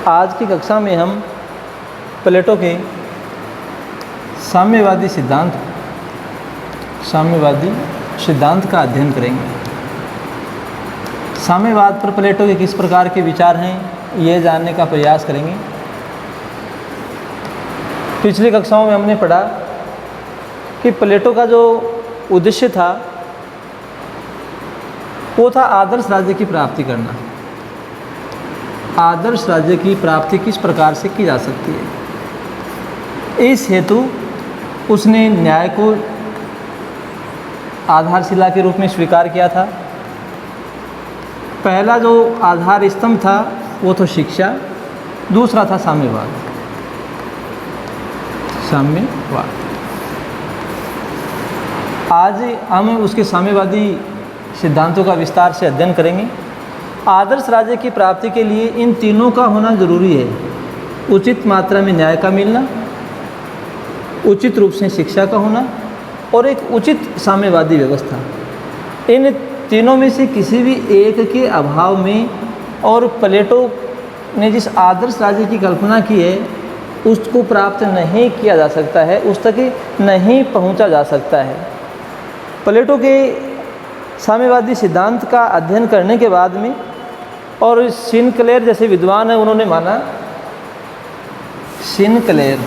आज की कक्षा में हम प्लेटो के साम्यवादी सिद्धांत का अध्ययन करेंगे। साम्यवाद पर प्लेटो के किस प्रकार के विचार हैं, ये जानने का प्रयास करेंगे। पिछली कक्षाओं में हमने पढ़ा कि प्लेटो का जो उद्देश्य था वो था आदर्श राज्य की प्राप्ति करना। आदर्श राज्य की प्राप्ति किस प्रकार से की जा सकती है, इस हेतु उसने न्याय को आधारशिला के रूप में स्वीकार किया था। पहला जो आधार स्तंभ था वो तो शिक्षा, दूसरा था साम्यवाद। आज हम उसके साम्यवादी सिद्धांतों का विस्तार से अध्ययन करेंगे। आदर्श राज्य की प्राप्ति के लिए इन तीनों का होना जरूरी है। उचित मात्रा में न्याय का मिलना, उचित रूप से शिक्षा का होना और एक उचित साम्यवादी व्यवस्था। इन तीनों में से किसी भी एक के अभाव में और प्लेटो ने जिस आदर्श राज्य की कल्पना की है उसको प्राप्त नहीं किया जा सकता है, उस तक नहीं पहुंचा जा सकता है। प्लेटो के साम्यवादी सिद्धांत का अध्ययन करने के बाद में और सिनक्लेयर जैसे विद्वान हैं उन्होंने माना, सिनक्लेयर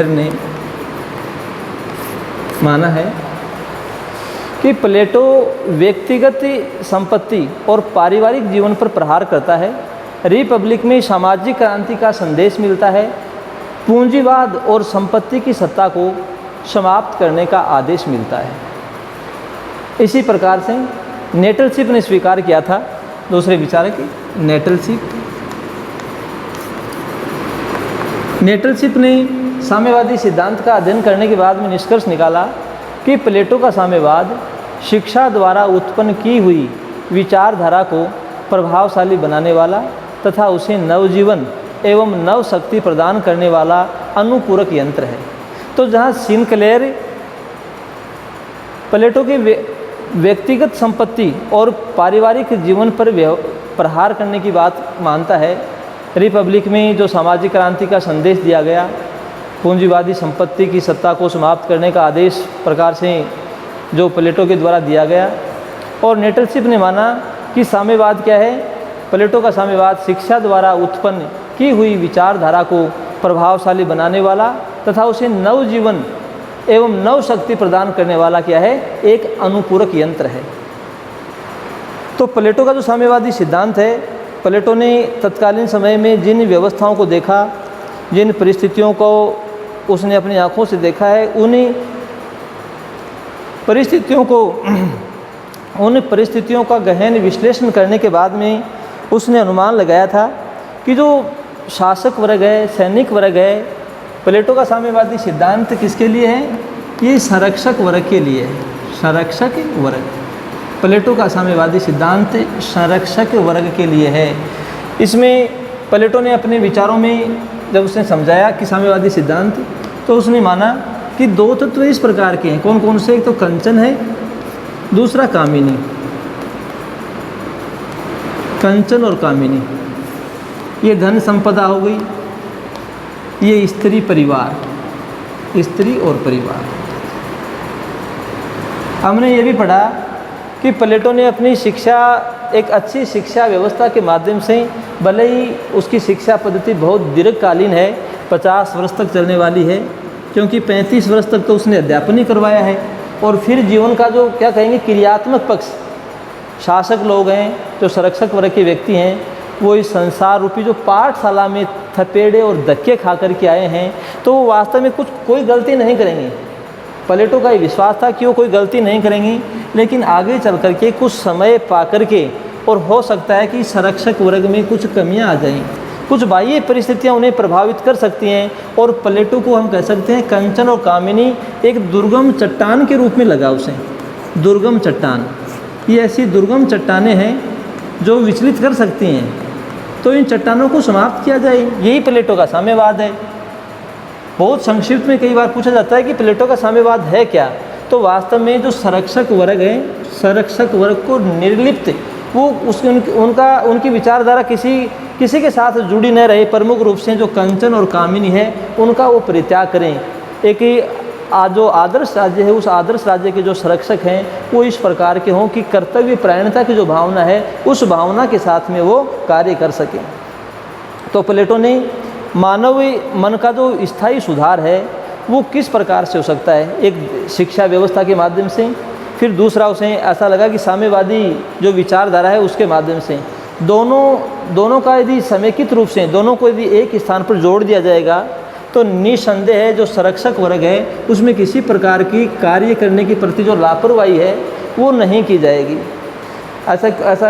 ने माना है कि प्लेटो व्यक्तिगत संपत्ति और पारिवारिक जीवन पर प्रहार करता है। रिपब्लिक में सामाजिक क्रांति का संदेश मिलता है। पूंजीवाद और संपत्ति की सत्ता को समाप्त करने का आदेश मिलता है। इसी प्रकार से नेटलशिप ने स्वीकार किया था, दूसरे विचारक नेटलशिप ने साम्यवादी सिद्धांत का अध्ययन करने के बाद में निष्कर्ष निकाला कि प्लेटो का साम्यवाद शिक्षा द्वारा उत्पन्न की हुई विचारधारा को प्रभावशाली बनाने वाला तथा उसे नवजीवन एवं नव शक्ति प्रदान करने वाला अनुपूरक यंत्र है। तो जहाँ सिनक्लेयर प्लेटो के व्यक्तिगत संपत्ति और पारिवारिक जीवन पर प्रहार करने की बात मानता है, रिपब्लिक में जो सामाजिक क्रांति का संदेश दिया गया, पूंजीवादी संपत्ति की सत्ता को समाप्त करने का आदेश प्रकार से जो प्लेटो के द्वारा दिया गया, और नेटलशिप ने माना कि साम्यवाद क्या है, प्लेटो का साम्यवाद शिक्षा द्वारा उत्पन्न की हुई विचारधारा को प्रभावशाली बनाने वाला तथा उसे नव जीवन एवं नव शक्ति प्रदान करने वाला क्या है, एक अनुपूरक यंत्र है। तो प्लेटो का जो साम्यवादी सिद्धांत है, प्लेटो ने तत्कालीन समय में जिन व्यवस्थाओं को देखा, जिन परिस्थितियों को उसने अपनी आँखों से देखा है, उन परिस्थितियों का गहन विश्लेषण करने के बाद में उसने अनुमान लगाया था कि जो शासक वर्ग है, सैनिक वर्ग है, प्लेटो का साम्यवादी सिद्धांत किसके लिए है, ये संरक्षक वर्ग के लिए है। संरक्षक वर्ग, प्लेटो का साम्यवादी सिद्धांत संरक्षक वर्ग के लिए है। इसमें प्लेटो ने अपने विचारों में जब उसने समझाया कि साम्यवादी सिद्धांत, तो उसने माना कि दो तत्व इस प्रकार के हैं। कौन कौन से? एक तो कंचन है, दूसरा कामिनी। कंचन और कामिनी, ये धन संपदा हो गई, ये स्त्री परिवार, स्त्री और परिवार। हमने ये भी पढ़ा कि प्लेटो ने अपनी शिक्षा एक अच्छी शिक्षा व्यवस्था के माध्यम से, भले ही उसकी शिक्षा पद्धति बहुत दीर्घकालीन है, 50 वर्ष तक चलने वाली है, क्योंकि 35 वर्ष तक तो उसने अध्यापन ही करवाया है, और फिर जीवन का जो क्या कहेंगे क्रियात्मक पक्ष, शासक लोग हैं, जो संरक्षक वर्ग के व्यक्ति हैं, वो इस संसार रूपी जो पाठशाला में थपेड़े और धक्के खा कर के आए हैं, तो वो वास्तव में कोई गलती नहीं करेंगे। प्लेटो का ये विश्वास था कि वो कोई गलती नहीं करेंगी, लेकिन आगे चल कर के कुछ समय पा कर के, और हो सकता है कि संरक्षक वर्ग में कुछ कमियां आ जाएं, कुछ बाह्य परिस्थितियां उन्हें प्रभावित कर सकती हैं, और प्लेटो को हम कह सकते हैं कंचन और कामिनी एक दुर्गम चट्टान के रूप में लगा उसे। दुर्गम चट्टान, ये ऐसी दुर्गम चट्टानें हैं जो विचलित कर सकती हैं, तो इन चट्टानों को समाप्त किया जाए, यही प्लेटो का साम्यवाद है। बहुत संक्षिप्त में कई बार पूछा जाता है कि प्लेटो का साम्यवाद है क्या, तो वास्तव में जो संरक्षक वर्ग है, संरक्षक वर्ग को निर्लिप्त, वो उनकी विचारधारा किसी के साथ जुड़ी न रहे, प्रमुख रूप से जो कंचन और कामिनी है उनका वो परित्याग करें। एक जो आदर्श राज्य है, उस आदर्श राज्य के जो संरक्षक हैं वो इस प्रकार के हों कि कर्तव्य परायणता की जो भावना है उस भावना के साथ में वो कार्य कर सकें। तो प्लेटो ने मानवीय मन का जो स्थायी सुधार है वो किस प्रकार से हो सकता है, एक शिक्षा व्यवस्था के माध्यम से, फिर दूसरा उसे ऐसा लगा कि साम्यवादी जो विचारधारा है उसके माध्यम से। दोनों का यदि समेकित रूप से दोनों को यदि एक स्थान पर जोड़ दिया जाएगा तो निसंदेह है जो संरक्षक वर्ग है उसमें किसी प्रकार की कार्य करने के प्रति जो लापरवाही है वो नहीं की जाएगी। ऐसा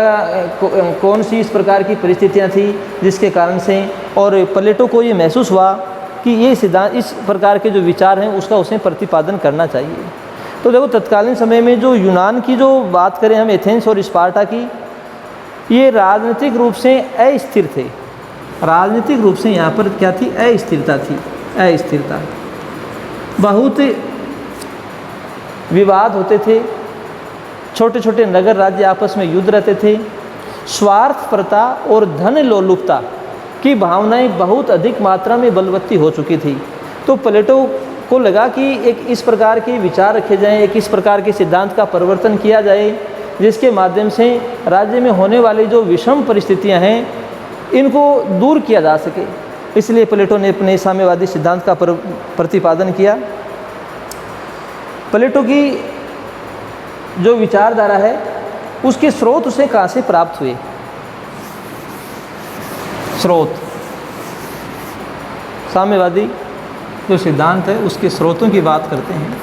कौन सी इस प्रकार की परिस्थितियां थी जिसके कारण से, और प्लेटो को ये महसूस हुआ कि ये सिद्धांत, इस प्रकार के जो विचार हैं उसका उसे प्रतिपादन करना चाहिए। तो देखो तत्कालीन समय में जो यूनान की जो बात करें हम, एथेंस और स्पार्टा की, ये राजनीतिक रूप से अस्थिर थे। राजनीतिक रूप से यहाँ पर क्या थी, अस्थिरता थी, अस्थिरता। बहुत विवाद होते थे, छोटे छोटे नगर राज्य आपस में युद्ध रहते थे, स्वार्थपरता और धन लोलुपता की भावनाएं बहुत अधिक मात्रा में बलवत्ती हो चुकी थी। तो प्लेटो को लगा कि एक इस प्रकार के विचार रखे जाएं, एक इस प्रकार के सिद्धांत का परिवर्तन किया जाए जिसके माध्यम से राज्य में होने वाली जो विषम परिस्थितियां हैं इनको दूर किया जा सके। इसलिए प्लेटो ने अपने साम्यवादी सिद्धांत का प्रतिपादन किया। प्लेटो की जो विचारधारा है उसके स्रोत उसे कहाँ से प्राप्त हुए, स्रोत, साम्यवादी जो सिद्धांत है उसके स्रोतों की बात करते हैं।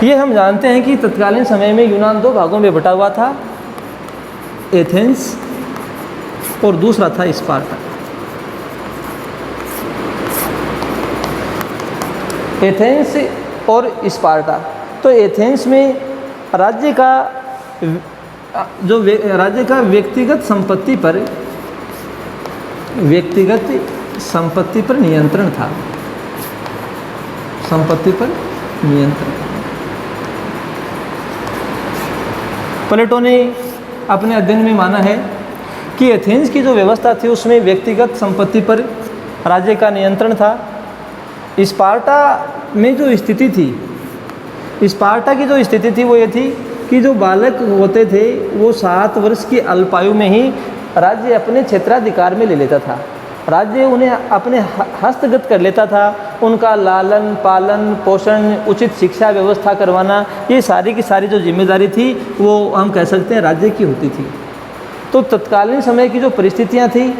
ये हम जानते हैं कि तत्कालीन समय में यूनान दो भागों में बटा हुआ था, एथेंस और दूसरा था स्पार्टा। एथेंस और स्पार्टा। तो एथेंस में राज्य का व्यक्तिगत संपत्ति पर नियंत्रण था, संपत्ति पर नियंत्रण। प्लेटो ने अपने अध्ययन में माना है कि एथेंस की जो व्यवस्था थी उसमें व्यक्तिगत संपत्ति पर राज्य का नियंत्रण था। स्पार्टा में जो स्थिति थी, स्पार्टा की जो स्थिति थी वो ये थी कि जो बालक होते थे वो 7 वर्ष की अल्पायु में ही राज्य अपने क्षेत्राधिकार में ले लेता था, राज्य उन्हें अपने हस्तगत कर लेता था। उनका लालन पालन पोषण, उचित शिक्षा व्यवस्था करवाना, ये सारी की सारी जो जिम्मेदारी थी वो हम कह सकते हैं राज्य की होती थी। तो तत्कालीन समय की जो परिस्थितियां थी,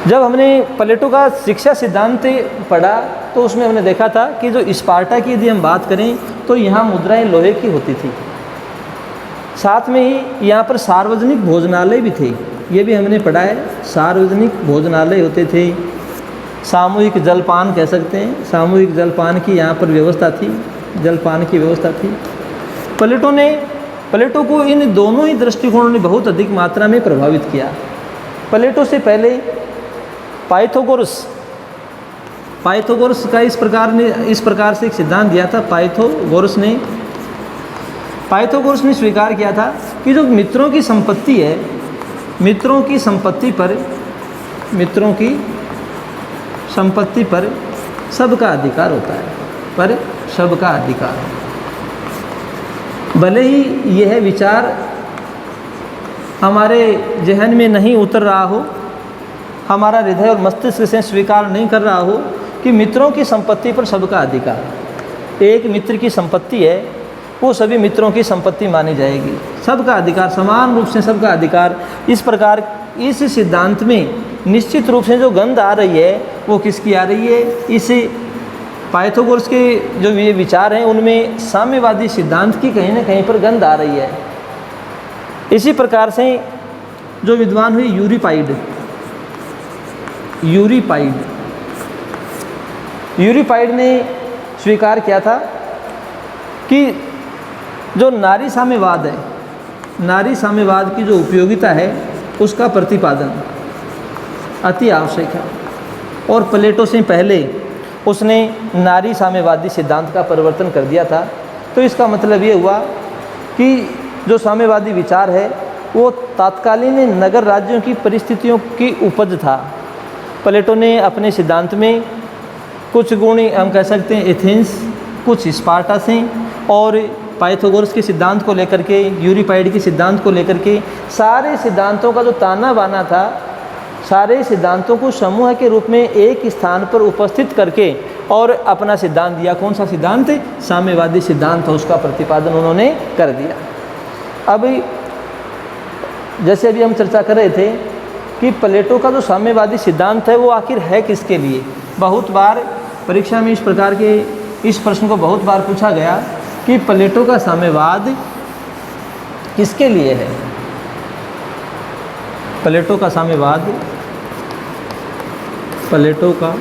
जब हमने प्लेटो का शिक्षा सिद्धांत पढ़ा तो उसमें हमने देखा था कि जो स्पार्टा की यदि हम बात करें तो यहाँ मुद्राएं लोहे की होती थी, साथ में ही यहाँ पर सार्वजनिक भोजनालय भी थे, ये भी हमने पढ़ा है। सार्वजनिक भोजनालय होते थे, सामूहिक जलपान कह सकते हैं, सामूहिक जलपान की यहाँ पर व्यवस्था थी, जलपान की व्यवस्था थी। प्लेटो को इन दोनों ही दृष्टिकोणों ने बहुत अधिक मात्रा में प्रभावित किया। प्लेटो से पहले पाइथागोरस का इस प्रकार से एक सिद्धांत दिया था। पाइथागोरस ने स्वीकार किया था कि जो मित्रों की संपत्ति है, मित्रों की संपत्ति पर सबका अधिकार होता है, पर सबका अधिकार। भले ही यह विचार हमारे जहन में नहीं उतर रहा हो, हमारा हृदय और मस्तिष्क से स्वीकार नहीं कर रहा हो कि मित्रों की संपत्ति पर सबका अधिकार। एक मित्र की संपत्ति है वो सभी मित्रों की संपत्ति मानी जाएगी, सबका अधिकार, समान रूप से सबका अधिकार। इस प्रकार इस सिद्धांत में निश्चित रूप से जो गंध आ रही है वो किसकी आ रही है, इस पाइथागोरस के जो ये विचार हैं उनमें साम्यवादी सिद्धांत की कहीं ना कहीं पर गंध आ रही है। इसी प्रकार से जो विद्वान हुए यूरिपाइड ने स्वीकार किया था कि जो नारी साम्यवाद है, नारी साम्यवाद की जो उपयोगिता है उसका प्रतिपादन अति आवश्यक है। और प्लेटो से पहले उसने नारी साम्यवादी सिद्धांत का परिवर्तन कर दिया था। तो इसका मतलब ये हुआ कि जो साम्यवादी विचार है वो तात्कालीन नगर राज्यों की परिस्थितियों की उपज था। प्लेटो ने अपने सिद्धांत में कुछ गुण हम कह सकते हैं एथेंस, कुछ स्पार्टा से और पाइथागोरस के सिद्धांत को लेकर के, यूरिपाइड के सिद्धांत को लेकर के, सारे सिद्धांतों का जो ताना बाना था, सारे सिद्धांतों को समूह के रूप में एक स्थान पर उपस्थित करके और अपना सिद्धांत दिया। कौन सा सिद्धांत? साम्यवादी सिद्धांत, उसका प्रतिपादन उन्होंने कर दिया। अब जैसे अभी हम चर्चा कर रहे थे कि प्लेटो का जो साम्यवादी सिद्धांत है वो आखिर है किसके लिए। बहुत बार परीक्षा में इस प्रश्न को बहुत बार पूछा गया कि प्लेटो का साम्यवाद किसके लिए है। प्लेटो का साम्यवाद, प्लेटो का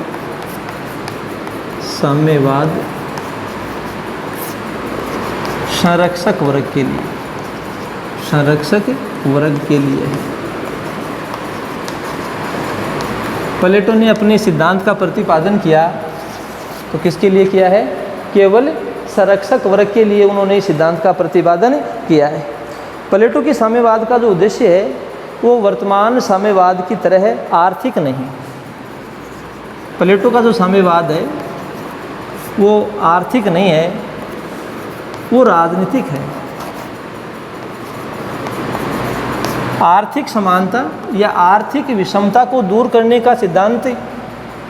साम्यवाद संरक्षक वर्ग के लिए, संरक्षक वर्ग के लिए है। प्लेटो ने अपने सिद्धांत का प्रतिपादन किया तो किसके लिए किया है? केवल संरक्षक वर्ग के लिए उन्होंने सिद्धांत का प्रतिपादन किया है। प्लेटो के साम्यवाद का जो उद्देश्य है वो वर्तमान साम्यवाद की तरह आर्थिक नहीं। प्लेटो का जो साम्यवाद है वो आर्थिक नहीं है, वो राजनीतिक है। आर्थिक समानता या आर्थिक विषमता को दूर करने का सिद्धांत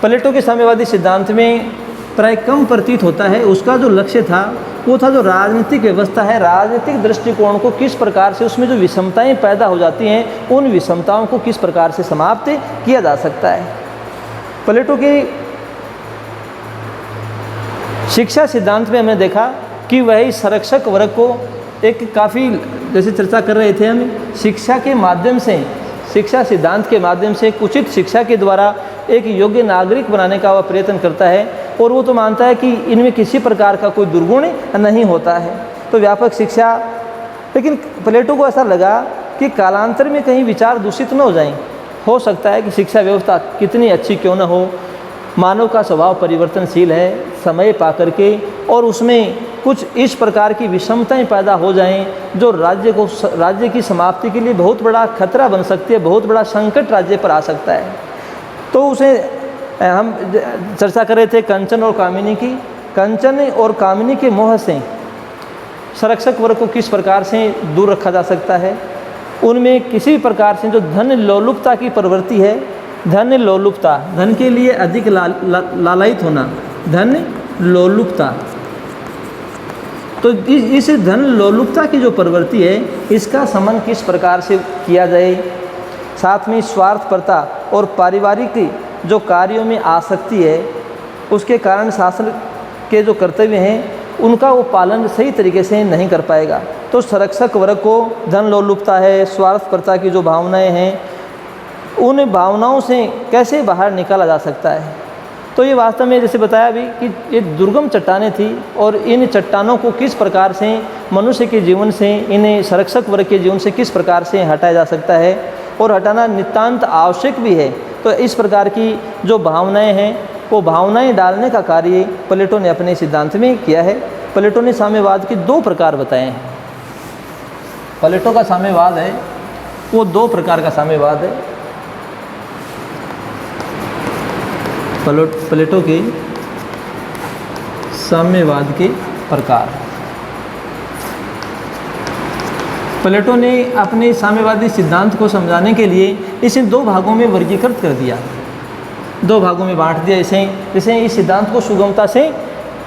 प्लेटो के साम्यवादी सिद्धांत में प्राय कम प्रतीत होता है। उसका जो लक्ष्य था वो था जो राजनीतिक व्यवस्था है, राजनीतिक दृष्टिकोण को किस प्रकार से, उसमें जो विषमताएं पैदा हो जाती हैं उन विषमताओं को किस प्रकार से समाप्त किया जा सकता है। प्लेटो के शिक्षा सिद्धांत में हमने देखा कि वही संरक्षक वर्ग को एक काफ़ी, जैसे चर्चा कर रहे थे हम, शिक्षा के माध्यम से, शिक्षा सिद्धांत के माध्यम से उचित शिक्षा के द्वारा एक योग्य नागरिक बनाने का वह प्रयत्न करता है। और वो तो मानता है कि इनमें किसी प्रकार का कोई दुर्गुण नहीं होता है। तो व्यापक शिक्षा, लेकिन प्लेटो को ऐसा लगा कि कालांतर में कहीं विचार दूषित न हो जाएं। हो सकता है कि शिक्षा व्यवस्था कितनी अच्छी क्यों न हो, मानव का स्वभाव परिवर्तनशील है, समय पा करके और उसमें कुछ इस प्रकार की विषमताएं पैदा हो जाएं जो राज्य की समाप्ति के लिए बहुत बड़ा खतरा बन सकती है, बहुत बड़ा संकट राज्य पर आ सकता है। तो उसे हम चर्चा कर रहे थे कंचन और कामिनी की। कंचन और कामिनी के मोह से संरक्षक वर्ग को किस प्रकार से दूर रखा जा सकता है। उनमें किसी प्रकार से जो धन लोलुपता की प्रवृत्ति है, धन लोलुपता, धन के लिए अधिक लालायित होना, धन लोलुपता, तो इस धन लोलुपता की जो प्रवृत्ति है इसका समन किस प्रकार से किया जाए। साथ में स्वार्थपरता और पारिवारिक जो कार्यों में आसक्ति है उसके कारण शासन के जो कर्तव्य हैं उनका वो पालन सही तरीके से नहीं कर पाएगा। तो संरक्षक वर्ग को धन लोलुपता है, स्वार्थपरता की जो भावनाएं हैं, उन भावनाओं से कैसे बाहर निकाला जा सकता है। तो ये वास्तव में जैसे बताया भी कि ये दुर्गम चट्टानें थी और इन चट्टानों को किस प्रकार से मनुष्य के जीवन से, इन्हें संरक्षक वर्ग के जीवन से किस प्रकार से हटाया जा सकता है और हटाना नितांत आवश्यक भी है। तो इस प्रकार की जो भावनाएं हैं वो भावनाएं डालने का कार्य प्लेटो ने अपने सिद्धांत में किया है। प्लेटो ने साम्यवाद के दो प्रकार बताए हैं। प्लेटो का साम्यवाद है वो दो प्रकार का साम्यवाद है। प्लेटो के साम्यवाद के प्रकार। प्लेटो ने अपने साम्यवादी सिद्धांत को समझाने के लिए इसे दो भागों में वर्गीकृत कर दिया, दो भागों में बांट दिया जिसे इस सिद्धांत को सुगमता से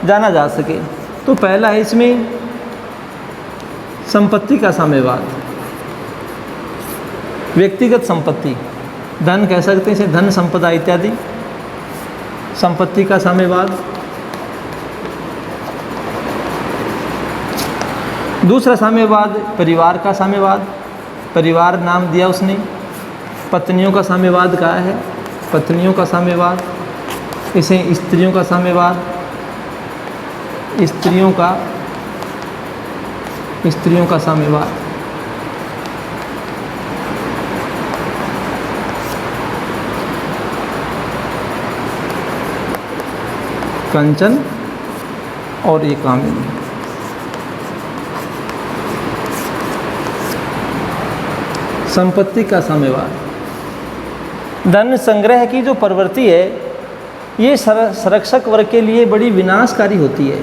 जाना जा सके। तो पहला है इसमें संपत्ति का साम्यवाद, व्यक्तिगत संपत्ति, धन कह सकते हैं इसे, धन संपदा इत्यादि, संपत्ति का साम्यवाद। दूसरा साम्यवाद परिवार का साम्यवाद, परिवार नाम दिया उसने। पत्नियों का साम्यवाद कहा है, पत्नियों का साम्यवाद, इसे स्त्रियों का साम्यवाद, स्त्रियों का साम्यवाद। कंचन और ये कामिनी। संपत्ति का साम्यवाद। धन संग्रह की जो प्रवृत्ति है ये संरक्षक वर्ग के लिए बड़ी विनाशकारी होती है।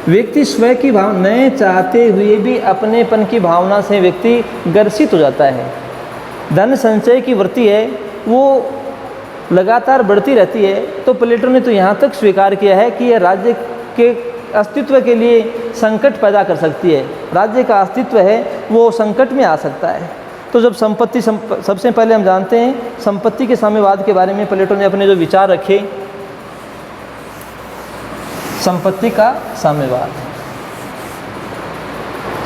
व्यक्ति स्वयं की भावना न चाहते हुए भी अपनेपन की भावना से व्यक्ति ग्रसित हो जाता है। धन संचय की वृत्ति है वो लगातार बढ़ती रहती है। तो प्लेटो ने तो यहाँ तक स्वीकार किया है कि यह राज्य के अस्तित्व के लिए संकट पैदा कर सकती है। राज्य का अस्तित्व है वो संकट में आ सकता है। तो जब संपत्ति सबसे पहले हम जानते हैं संपत्ति के साम्यवाद के बारे में प्लेटो ने अपने जो विचार रखे। संपत्ति का साम्यवाद।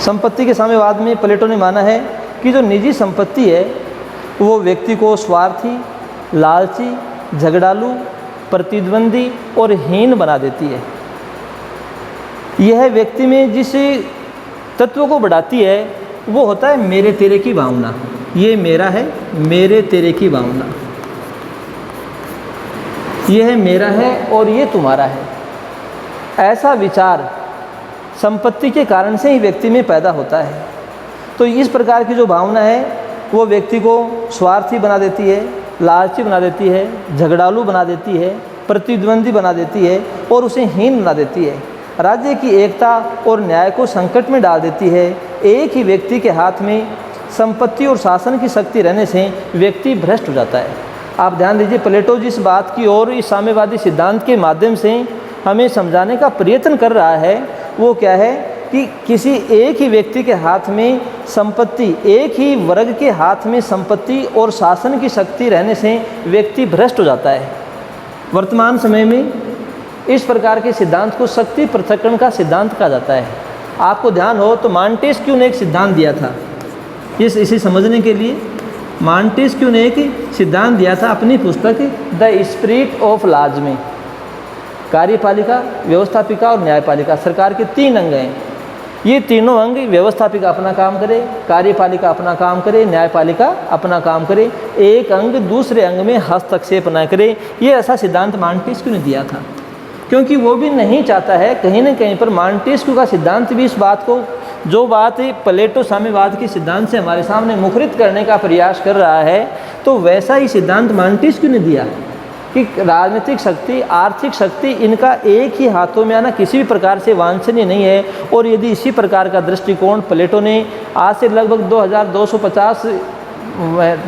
संपत्ति के साम्यवाद में प्लेटो ने माना है कि जो निजी संपत्ति है वो व्यक्ति को स्वार्थी, लालची, झगड़ालू, प्रतिद्वंदी और हीन बना देती है। यह व्यक्ति में जिस तत्व को बढ़ाती है वो होता है मेरे तेरे की भावना। ये मेरा है, मेरे तेरे की भावना। यह मेरा है और ये तुम्हारा है। ऐसा विचार संपत्ति के कारण से ही व्यक्ति में पैदा होता है। तो इस प्रकार की जो भावना है वो व्यक्ति को स्वार्थी बना देती है, लालची बना देती है, झगड़ालू बना देती है, प्रतिद्वंदी बना देती है और उसे हीन बना देती है। राज्य की एकता और न्याय को संकट में डाल देती है। एक ही व्यक्ति के हाथ में संपत्ति और शासन की शक्ति रहने से व्यक्ति भ्रष्ट हो जाता है। आप ध्यान दीजिए, प्लेटो जिस बात की और इस साम्यवादी सिद्धांत के माध्यम से हमें समझाने का प्रयत्न कर रहा है वो क्या है कि किसी एक ही व्यक्ति के हाथ में संपत्ति, एक ही वर्ग के हाथ में संपत्ति और शासन की शक्ति रहने से व्यक्ति भ्रष्ट हो जाता है। वर्तमान समय में इस प्रकार के सिद्धांत को शक्ति पृथक्करण का सिद्धांत कहा जाता है। आपको ध्यान हो तो मॉन्टेस्क्यू ने एक सिद्धांत दिया था। इसे समझने के लिए मॉन्टेस्क्यू ने एक सिद्धांत दिया था अपनी पुस्तक द स्पिरिट ऑफ लॉज में। कार्यपालिका, व्यवस्थापिका और न्यायपालिका सरकार के 3 अंग हैं। ये तीनों अंग, व्यवस्थापिका अपना काम करे, कार्यपालिका अपना काम करे, न्यायपालिका अपना काम करे, एक अंग दूसरे अंग में हस्तक्षेप न करे। ये ऐसा सिद्धांत मॉन्टेस्क्यू ने दिया था, क्योंकि वो भी नहीं चाहता है कहीं न कहीं पर मॉन्टेस्क्यू का सिद्धांत भी इस बात को, जो बात प्लेटो साम्यवाद के सिद्धांत से हमारे सामने मुखरित करने का प्रयास कर रहा है, तो वैसा ही सिद्धांत मॉन्टेस्क्यू ने दिया कि राजनीतिक शक्ति, आर्थिक शक्ति, इनका एक ही हाथों में आना किसी भी प्रकार से वांछनीय नहीं है। और यदि इसी प्रकार का दृष्टिकोण प्लेटो ने आज से लगभग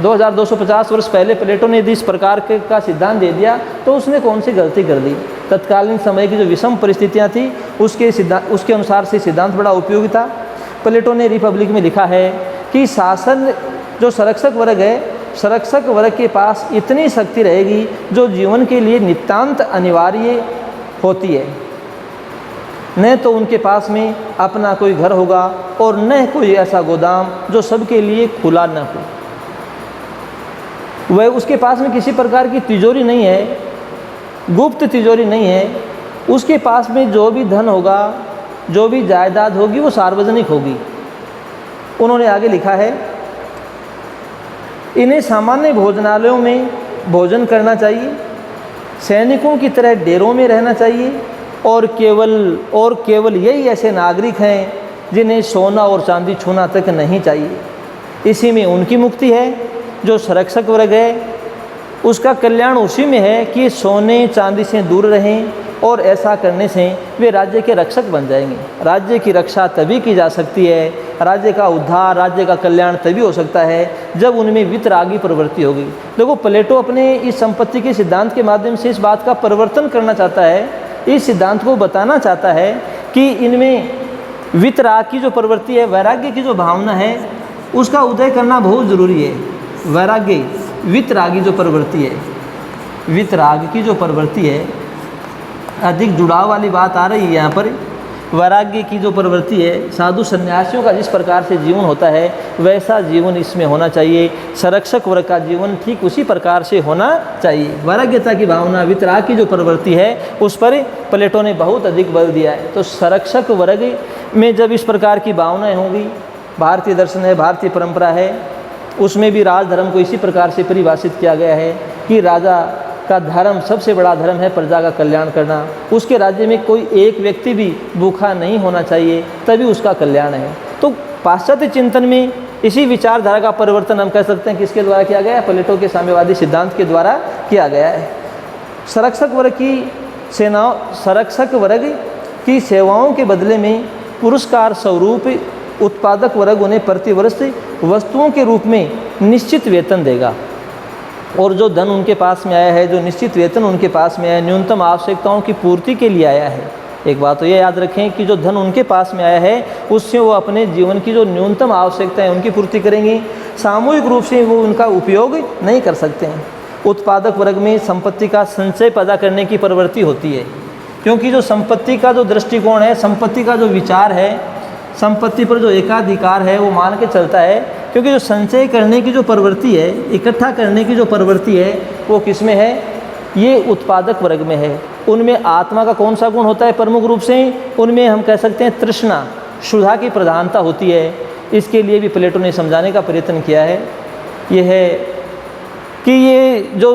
2250 वर्ष पहले प्लेटो ने यदि इस प्रकार का सिद्धांत दे दिया तो उसने कौन सी गलती कर दी। तत्कालीन समय की जो विषम परिस्थितियां थी उसके अनुसार से सिद्धांत बड़ा उपयोगी था। प्लेटो ने रिपब्लिक में लिखा है कि शासन, जो संरक्षक वर्ग है, संरक्षक वर्ग के पास इतनी शक्ति रहेगी जो जीवन के लिए नितांत अनिवार्य होती है। न तो उनके पास में अपना कोई घर होगा और न कोई ऐसा गोदाम जो सबके लिए खुला न हो। वह उसके पास में किसी प्रकार की तिजोरी नहीं है, गुप्त तिजोरी नहीं है। उसके पास में जो भी धन होगा, जो भी जायदाद होगी वो सार्वजनिक होगी। उन्होंने आगे लिखा है, इन्हें सामान्य भोजनालयों में भोजन करना चाहिए, सैनिकों की तरह डेरों में रहना चाहिए और केवल यही ऐसे नागरिक हैं जिन्हें सोना और चांदी छूना तक नहीं चाहिए। इसी में उनकी मुक्ति है। जो संरक्षक वर्ग है उसका कल्याण उसी में है कि सोने चांदी से दूर रहें और ऐसा करने से वे राज्य के रक्षक बन जाएंगे। राज्य की रक्षा तभी की जा सकती है, राज्य का उद्धार, राज्य का कल्याण तभी हो सकता है जब उनमें वितरागी प्रवृत्ति होगी। देखो, प्लेटो अपने इस संपत्ति के सिद्धांत के माध्यम से इस बात का परिवर्तन करना चाहता है। इस सिद्धांत को बताना चाहता है कि इनमें वितराग की जो प्रवृत्ति है, वैराग्य की जो भावना है, उसका उदय करना बहुत ज़रूरी है। वैराग्य, वितरागी जो प्रवृत्ति है, वितराग की जो प्रवृत्ति है, अधिक जुड़ाव वाली बात आ रही है यहाँ पर। वैराग्य की जो प्रवृत्ति है, साधु सन्यासियों का जिस प्रकार से जीवन होता है वैसा जीवन इसमें होना चाहिए। संरक्षक वर्ग का जीवन ठीक उसी प्रकार से होना चाहिए। वैराग्यता की भावना, वितराग की जो प्रवृत्ति है, उस पर प्लेटो ने बहुत अधिक बल दिया है। तो संरक्षक वर्ग में जब इस प्रकार की भावनाएं होंगी, भारतीय दर्शन है, भारतीय परंपरा है, उसमें भी राजधर्म को इसी प्रकार से परिभाषित किया गया है कि राजा का धर्म, सबसे बड़ा धर्म है प्रजा का कल्याण करना। उसके राज्य में कोई एक व्यक्ति भी भूखा नहीं होना चाहिए, तभी उसका कल्याण है। तो पाश्चात्य चिंतन में इसी विचारधारा का परिवर्तन हम कह सकते हैं किसके द्वारा किया गया है? प्लेटो के साम्यवादी सिद्धांत के द्वारा किया गया है। संरक्षक वर्ग की सेवाओं के बदले में पुरस्कार स्वरूप उत्पादक वर्ग उन्हें प्रतिवर्ष वस्तुओं के रूप में निश्चित वेतन देगा, और जो धन उनके पास में आया है, जो निश्चित वेतन उनके पास में आया, न्यूनतम आवश्यकताओं की पूर्ति के लिए आया है। एक बात तो ये याद रखें कि जो धन उनके पास में आया है उससे वो अपने जीवन की जो न्यूनतम आवश्यकता है उनकी पूर्ति करेंगे, सामूहिक रूप से वो उनका उपयोग नहीं कर सकते हैं। उत्पादक वर्ग में संपत्ति का संचय पैदा करने की प्रवृत्ति होती है, क्योंकि जो संपत्ति का जो दृष्टिकोण है, संपत्ति का जो विचार है, संपत्ति पर जो एकाधिकार है, वो मान के चलता है। क्योंकि जो संचय करने की जो प्रवृत्ति है, इकट्ठा करने की जो प्रवृत्ति है, वो किस में है? ये उत्पादक वर्ग में है। उनमें आत्मा का कौन सा गुण होता है? प्रमुख रूप से उनमें हम कह सकते हैं तृष्णा, क्षुधा की प्रधानता होती है। इसके लिए भी प्लेटो ने समझाने का प्रयत्न किया है। यह है कि ये जो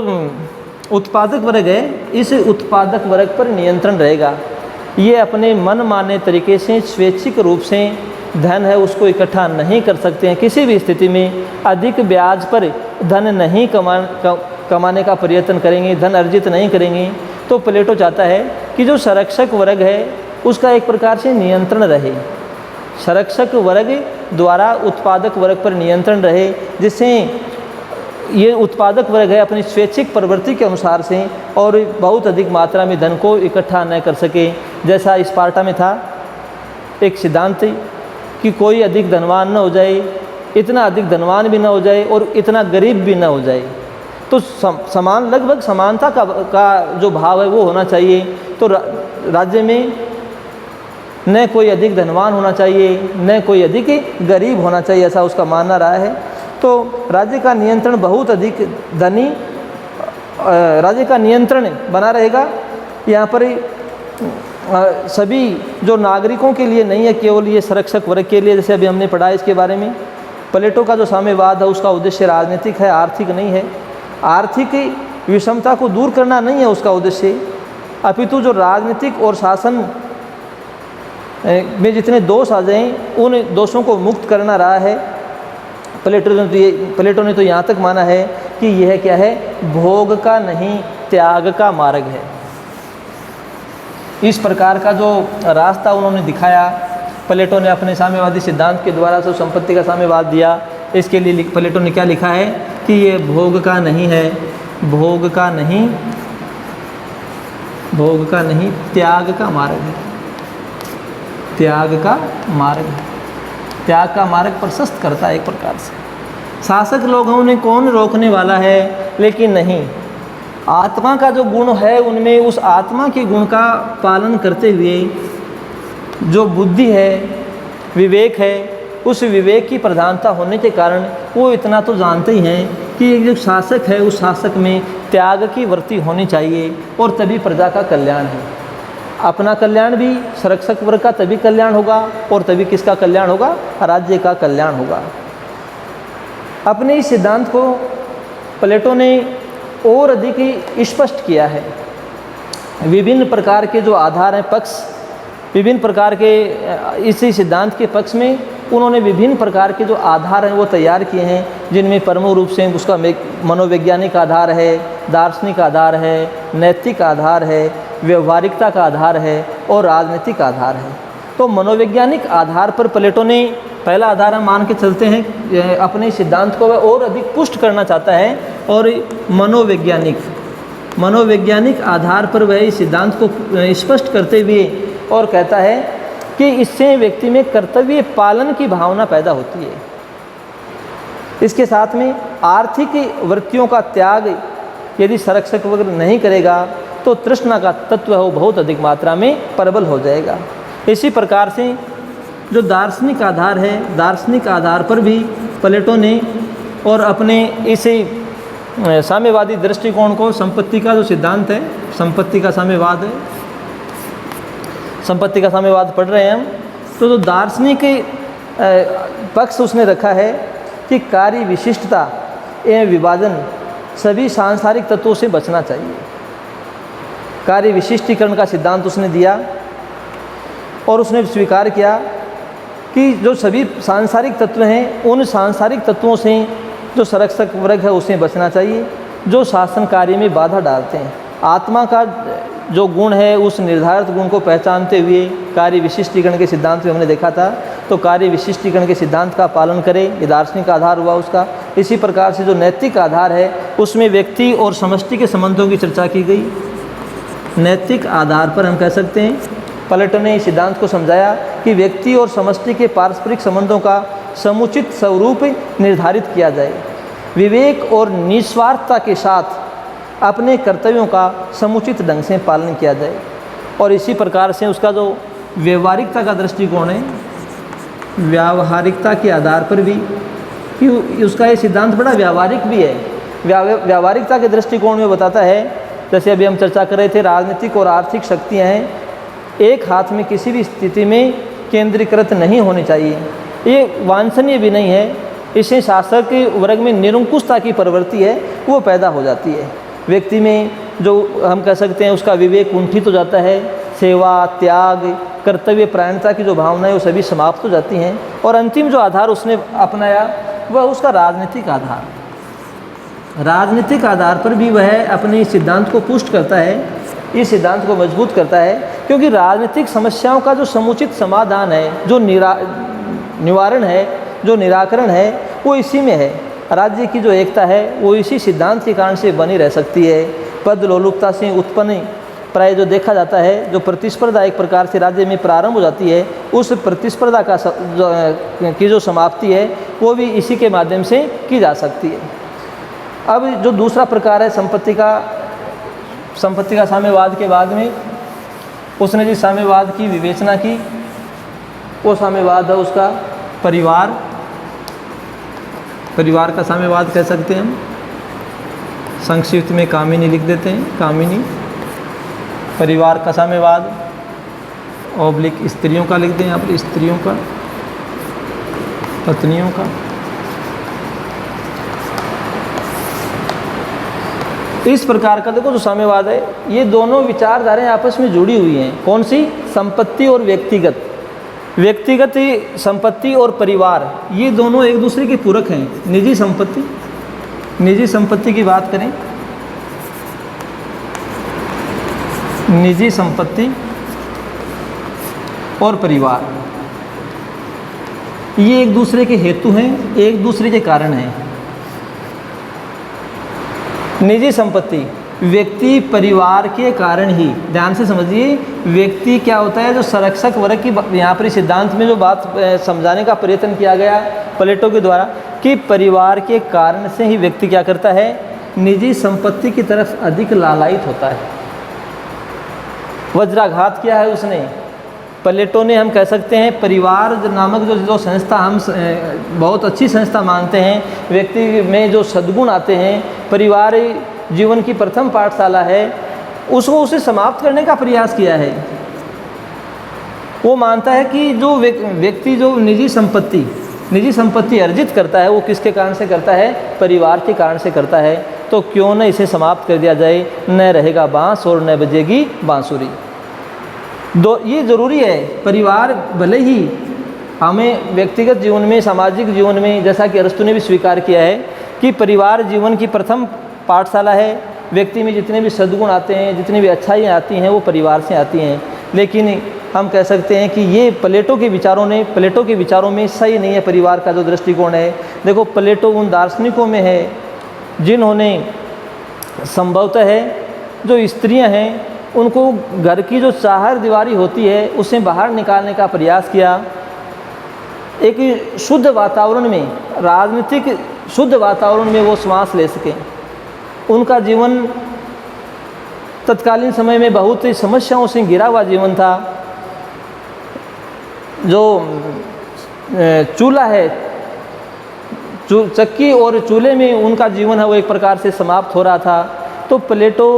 उत्पादक वर्ग है, इस उत्पादक वर्ग पर नियंत्रण रहेगा। ये अपने मन माने तरीके से स्वैच्छिक रूप से धन है उसको इकट्ठा नहीं कर सकते हैं। किसी भी स्थिति में अधिक ब्याज पर धन नहीं कमाने का प्रयत्न करेंगे, धन अर्जित नहीं करेंगे। तो प्लेटो चाहता है कि जो संरक्षक वर्ग है उसका एक प्रकार से नियंत्रण रहे, संरक्षक वर्ग द्वारा उत्पादक वर्ग पर नियंत्रण रहे, जिससे ये उत्पादक वर्ग है अपनी स्वैच्छिक प्रवृत्ति के अनुसार से और बहुत अधिक मात्रा में धन को इकट्ठा न कर सके। जैसा स्पार्टा में था एक सिद्धांत कि कोई अधिक धनवान न हो जाए, इतना अधिक धनवान भी न हो जाए और इतना गरीब भी न हो जाए। तो समान, लगभग समानता का जो भाव है वो होना चाहिए। तो राज्य में न कोई अधिक धनवान होना चाहिए, न कोई अधिक गरीब होना चाहिए, ऐसा उसका मानना रहा है। तो राज्य का नियंत्रण बहुत अधिक धनी, राज्य का नियंत्रण बना रहेगा। यहाँ पर सभी जो नागरिकों के लिए नहीं है, केवल ये संरक्षक वर्ग के लिए। जैसे अभी हमने पढ़ा इसके बारे में, प्लेटो का जो साम्यवाद है उसका उद्देश्य राजनीतिक है, आर्थिक नहीं है। आर्थिक विषमता को दूर करना नहीं है उसका उद्देश्य, अपितु जो राजनीतिक और शासन में जितने दोष आ जाएं उन दोषों को मुक्त करना रहा है। प्लेटो ने तो यहाँ तक माना है कि यह क्या है? भोग का नहीं, त्याग का मार्ग है। इस प्रकार का जो रास्ता उन्होंने दिखाया प्लेटो ने अपने साम्यवादी सिद्धांत के द्वारा, जो संपत्ति का साम्यवाद दिया, इसके लिए प्लेटो ने क्या लिखा है कि ये भोग का नहीं है, भोग का नहीं, भोग का नहीं, त्याग का मार्ग है, त्याग का मार्ग है। त्याग का मार्ग प्रशस्त करता है एक प्रकार से। शासक लोगों ने कौन रोकने वाला है? लेकिन नहीं, आत्मा का जो गुण है उनमें उस आत्मा के गुण का पालन करते हुए जो बुद्धि है, विवेक है, उस विवेक की प्रधानता होने के कारण वो इतना तो जानते ही हैं कि एक जो शासक है उस शासक में त्याग की वृत्ति होनी चाहिए और तभी प्रजा का कल्याण है। अपना कल्याण भी संरक्षक वर्ग का तभी कल्याण होगा और तभी किसका कल्याण होगा? राज्य का कल्याण होगा। अपने इस सिद्धांत को प्लेटो ने और अधिक ही स्पष्ट किया है। विभिन्न प्रकार के जो आधार हैं, पक्ष, विभिन्न प्रकार के इसी सिद्धांत के पक्ष में उन्होंने विभिन्न प्रकार के जो आधार हैं वो तैयार किए हैं, जिनमें प्रमुख रूप से उसका मनोवैज्ञानिक आधार है, दार्शनिक आधार है, नैतिक आधार है, व्यवहारिकता का आधार है और राजनीतिक आधार है। तो मनोवैज्ञानिक आधार पर प्लेटो ने पहला आधार हम मान के चलते हैं, अपने सिद्धांत को वह और अधिक पुष्ट करना चाहता है और मनोवैज्ञानिक आधार पर वह इस सिद्धांत को स्पष्ट करते हुए और कहता है कि इससे व्यक्ति में कर्तव्य पालन की भावना पैदा होती है। इसके साथ में आर्थिक वृत्तियों का त्याग यदि संरक्षक वर्ग नहीं करेगा तो तृष्णा का तत्व है वो बहुत अधिक मात्रा में प्रबल हो जाएगा। इसी प्रकार से जो दार्शनिक आधार है, दार्शनिक आधार पर भी प्लेटो ने और अपने इसे साम्यवादी दृष्टिकोण को, संपत्ति का जो सिद्धांत है, संपत्ति का साम्यवाद है, संपत्ति का साम्यवाद पढ़ रहे हैं हम, तो जो दार्शनिक पक्ष उसने रखा है कि कार्य विशिष्टता एवं विभाजन सभी सांसारिक तत्वों से बचना चाहिए। कार्य विशिष्टीकरण का सिद्धांत उसने दिया और उसने स्वीकार किया कि जो सभी सांसारिक तत्व हैं, उन सांसारिक तत्वों से जो संरक्षक वर्ग है उसे बचना चाहिए जो शासन कार्य में बाधा डालते हैं। आत्मा का जो गुण है उस निर्धारित गुण को पहचानते हुए कार्य विशिष्टीकरण के सिद्धांत में हमने देखा था, तो कार्य विशिष्टीकरण के सिद्धांत का पालन करें, ये दार्शनिक आधार हुआ उसका। इसी प्रकार से जो नैतिक आधार है उसमें व्यक्ति और समष्टि के संबंधों की चर्चा की गई। नैतिक आधार पर हम कह सकते हैं प्लेटो ने इस सिद्धांत को समझाया कि व्यक्ति और समष्टि के पारस्परिक संबंधों का समुचित स्वरूप निर्धारित किया जाए, विवेक और निस्वार्थता के साथ अपने कर्तव्यों का समुचित ढंग से पालन किया जाए। और इसी प्रकार से उसका जो व्यवहारिकता का दृष्टिकोण है, व्यावहारिकता के आधार पर भी कि उसका ये सिद्धांत बड़ा व्यावहारिक भी है। व्यावहारिकता के दृष्टिकोण में बताता है, जैसे अभी हम चर्चा कर रहे थे, राजनीतिक और आर्थिक शक्तियाँ हैं, एक हाथ में किसी भी स्थिति में केंद्रीकृत नहीं होनी चाहिए। ये वांछनीय भी नहीं है। इससे शासक वर्ग में निरंकुशता की प्रवृत्ति है वो पैदा हो जाती है। व्यक्ति में जो हम कह सकते हैं उसका विवेक कुंठित हो जाता है, सेवा, त्याग, कर्तव्य परायणता की जो भावना है वो सभी समाप्त हो जाती हैं। और अंतिम जो आधार उसने अपनाया वह उसका राजनीतिक आधार। राजनीतिक आधार पर भी वह अपने सिद्धांत को पुष्ट करता है, इस सिद्धांत को मजबूत करता है, क्योंकि राजनीतिक समस्याओं का जो समुचित समाधान है, जो निवारण है, जो निराकरण है, वो इसी में है। राज्य की जो एकता है वो इसी सिद्धांत के कारण से बनी रह सकती है। पद लोलुपता से उत्पन्न प्राय जो देखा जाता है, जो प्रतिस्पर्धा एक प्रकार से राज्य में प्रारंभ हो जाती है, उस प्रतिस्पर्धा का की जो समाप्ति है वो भी इसी के माध्यम से की जा सकती है। अब जो दूसरा प्रकार है संपत्ति का साम्यवाद के बाद में उसने जिस साम्यवाद की विवेचना की वो साम्यवाद है उसका परिवार का साम्यवाद कह सकते हैं हम। संक्षिप्त में कामिनी लिख देते हैं, कामिनी। परिवार का साम्यवाद ऑब्लिक स्त्रियों का लिख दें यहाँ पर, स्त्रियों का, पत्नियों का। इस प्रकार का देखो जो साम्यवाद है, ये दोनों विचारधाराएं आपस में जुड़ी हुई हैं। कौन सी? संपत्ति और व्यक्तिगत संपत्ति और परिवार, ये दोनों एक दूसरे के पूरक हैं। निजी संपत्ति की बात करें, निजी संपत्ति और परिवार, ये एक दूसरे के हेतु हैं, एक दूसरे के कारण हैं। निजी संपत्ति व्यक्ति परिवार के कारण ही, ध्यान से समझिए, व्यक्ति क्या होता है, जो संरक्षक वर्ग की यहाँ पर सिद्धांत में जो बात समझाने का प्रयत्न किया गया प्लेटो के द्वारा कि परिवार के कारण से ही व्यक्ति क्या करता है, निजी संपत्ति की तरफ अधिक लालायित होता है। वज्राघात किया है उसने। प्लेटो ने, हम कह सकते हैं, परिवार नामक जो संस्था हम बहुत अच्छी संस्था मानते हैं, व्यक्ति में जो सद्गुण आते हैं, परिवार जीवन की प्रथम पाठशाला है, उसको उसे समाप्त करने का प्रयास किया है। वो मानता है कि जो व्यक्ति जो निजी संपत्ति अर्जित करता है वो किसके कारण से करता है, परिवार के कारण से करता है। तो क्यों न इसे समाप्त कर दिया जाए, न रहेगा बांस और न बजेगी बांसुरी। ये ज़रूरी है। परिवार भले ही हमें व्यक्तिगत जीवन में, सामाजिक जीवन में, जैसा कि अरस्तु ने भी स्वीकार किया है कि परिवार जीवन की प्रथम पाठशाला है। व्यक्ति में जितने भी सद्गुण आते हैं, जितनी भी अच्छाइयाँ आती हैं, वो परिवार से आती हैं। लेकिन हम कह सकते हैं कि ये प्लेटो के विचारों में सही नहीं है परिवार का जो दृष्टिकोण है। देखो, प्लेटो उन दार्शनिकों में है जिन्होंने संभवतः है जो स्त्रियां हैं उनको घर की जो चाहर दीवारी होती है उससे बाहर निकालने का प्रयास किया। एक शुद्ध वातावरण में, राजनीतिक शुद्ध वातावरण में वो श्वास ले सकें। उनका जीवन तत्कालीन समय में बहुत ही समस्याओं से घिरा हुआ जीवन था। जो चूल्हा है, चक्की और चूल्हे में उनका जीवन है वो एक प्रकार से समाप्त हो रहा था। तो प्लेटो